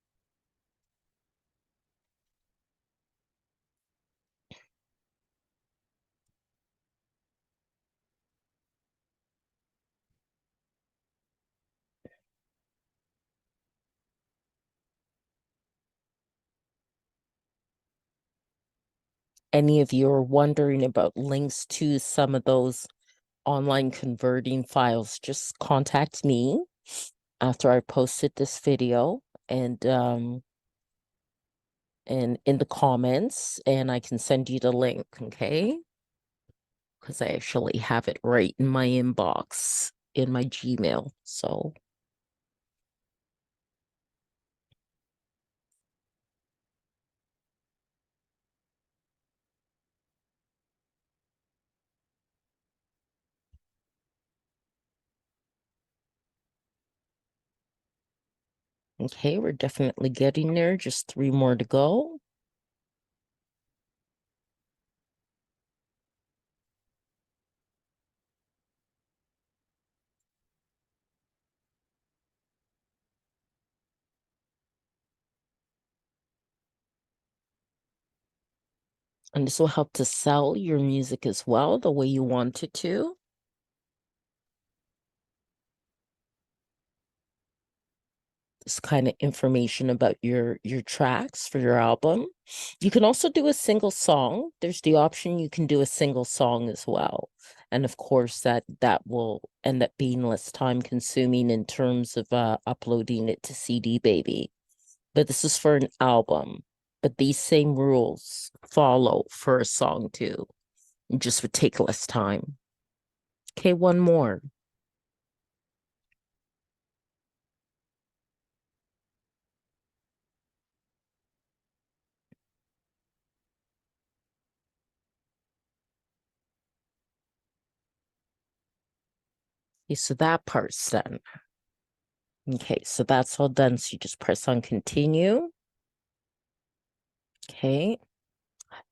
J: Any of you are wondering about links to some of those online converting files, just contact me after I posted this video and in the comments, and I can send you the link, okay? Because I actually have it right in my inbox in my Gmail. So okay, we're definitely getting there. Just 3 more to go. And this will help to sell your music as well, the way you want it to. This kind of information about your tracks for your album. You can also do a single song. There's the option you can do a single song as well. And of course that will end up being less time consuming in terms of uploading it to CD Baby. But this is for an album. But these same rules follow for a song too. It just would take less time. Okay, one more. Okay, so that part's done. Okay, so that's all done. So you just press on continue. Okay.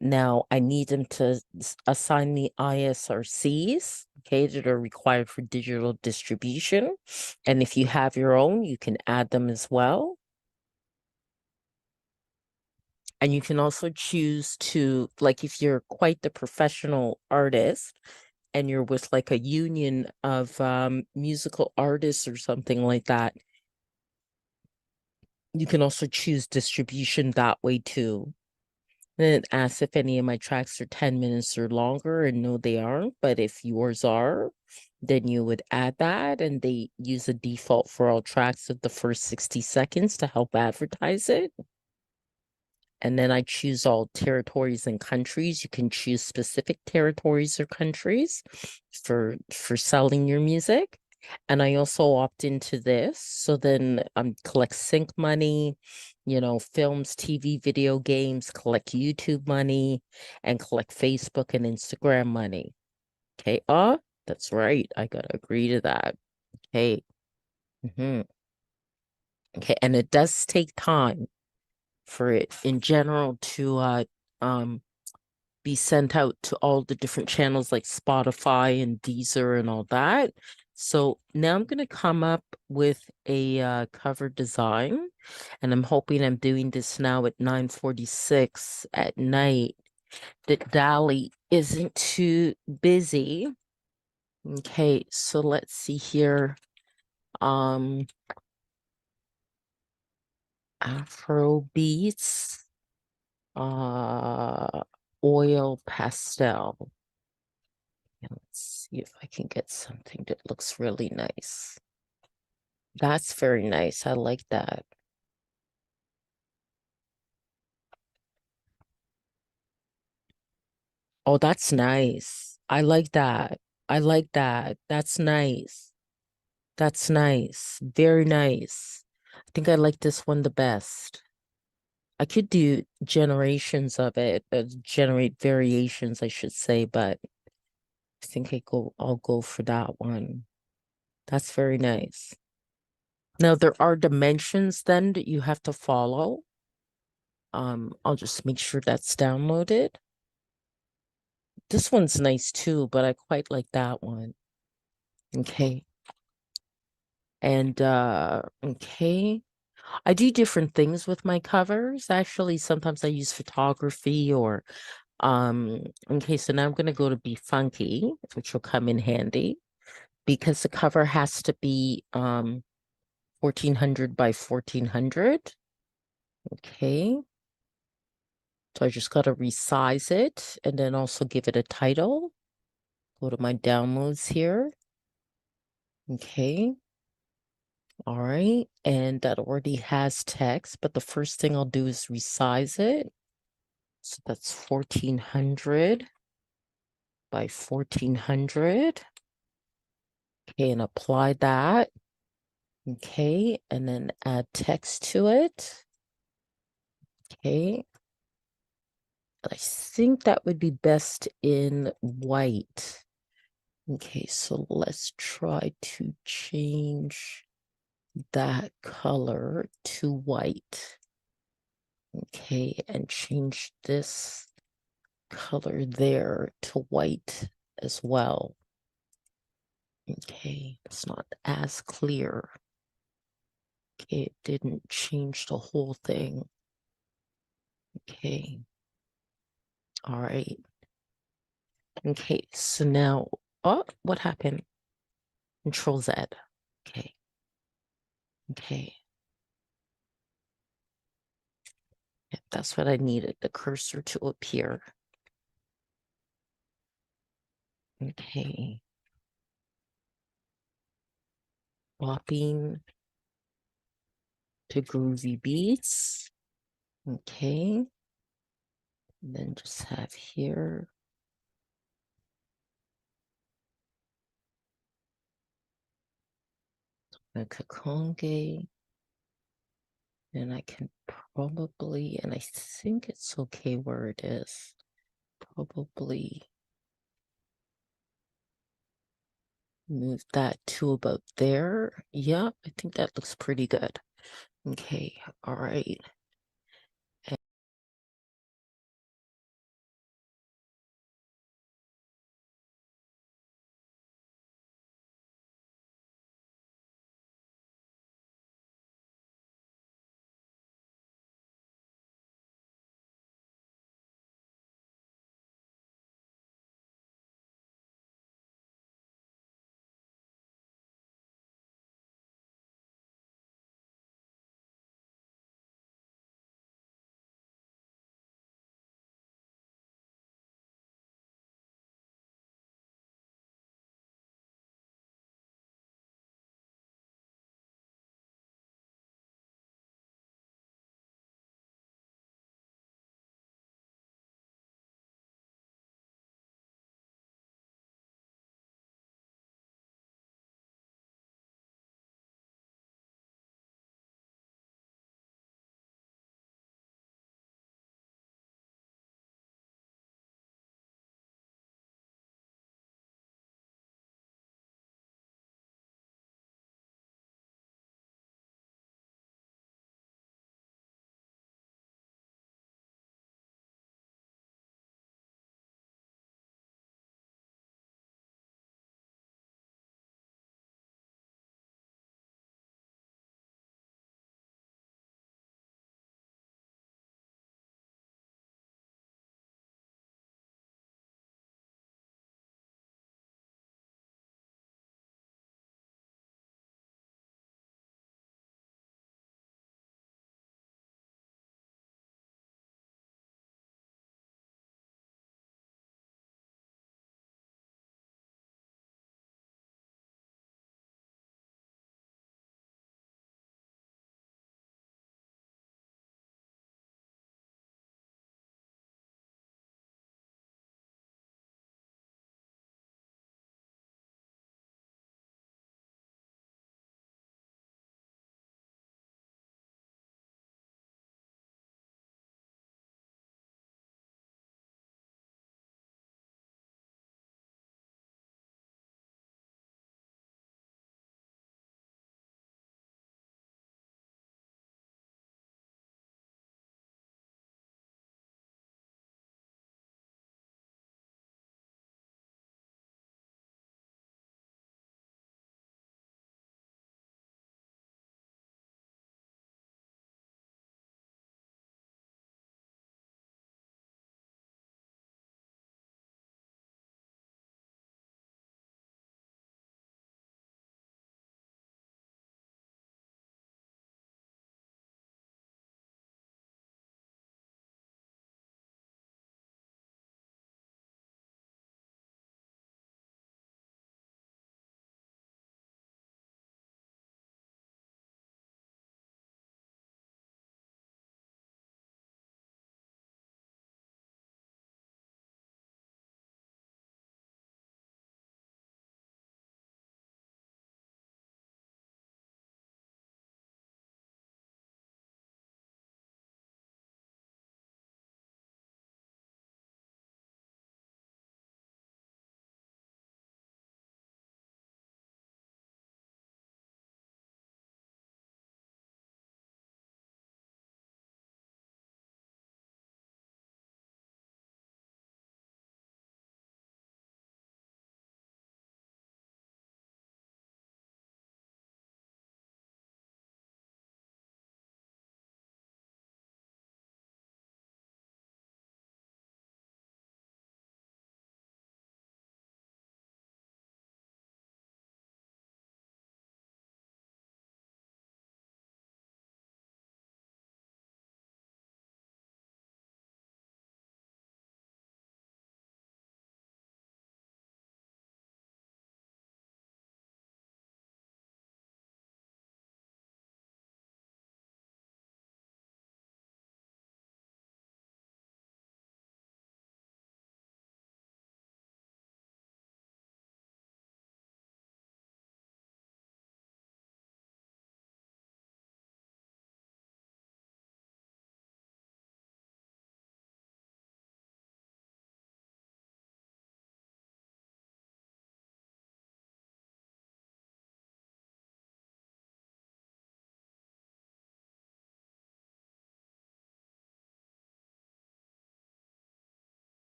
J: Now I need them to assign the ISRCs, okay, that are required for digital distribution. And if you have your own, you can add them as well. And you can also choose to, like, if you're quite the professional artist and you're with like a union of musical artists or something like that, you can also choose distribution that way too. Then it asks if any of my tracks are 10 minutes or longer, and no, they aren't. But if yours are, then you would add that, and they use a default for all tracks of the first 60 seconds to help advertise it. And then I choose all territories and countries. You can choose specific territories or countries for selling your music. And I also opt into this. So then collect sync money, films, TV, video games, collect YouTube money, and collect Facebook and Instagram money. Okay. That's right. I gotta agree to that. Okay. Okay. And it does take time for it in general to be sent out to all the different channels like Spotify and Deezer and all that. So now I'm going to come up with a cover design, and I'm hoping I'm doing this now at 9:46 at night that Dolly isn't too busy. Okay, so let's see here. Afro beats, oil pastel. Let's see if I can get something that looks really nice. That's very nice. I like that. Oh, that's nice. I like that. I like that. That's nice. That's nice. Very nice. I think I like this one the best. I could do generations of it, generate variations, I should say, but I think I'll go for that one. That's very nice. Now there are dimensions then that you have to follow. I'll just make sure that's downloaded. This one's nice too, but I quite like that one. Okay. And okay. I do different things with my covers. Actually, sometimes I use photography or okay, so now I'm gonna go to Be Funky, which will come in handy because the cover has to be 1400 by 1400. Okay. So I just got to resize it and then also give it a title. Go to my downloads here. Okay. All right. And that already has text, but the first thing I'll do is resize it. So that's 1400 by 1400. Okay. And apply that. Okay. And then add text to it. Okay. I think that would be best in white. Okay, so let's try to change that color to white. Okay, and change this color there to white as well. Okay, it's not as clear. Okay, it didn't change the whole thing. Okay. All right. Okay, so now, oh, what happened? Control Z. Okay. Okay. Yeah, that's what I needed, the cursor to appear. Okay. Swapping to groovy beats. Okay. And then just have here. Donna Kakonge. And I can probably, and I think it's okay where it is. Probably move that to about there. Yeah, I think that looks pretty good. Okay, all right.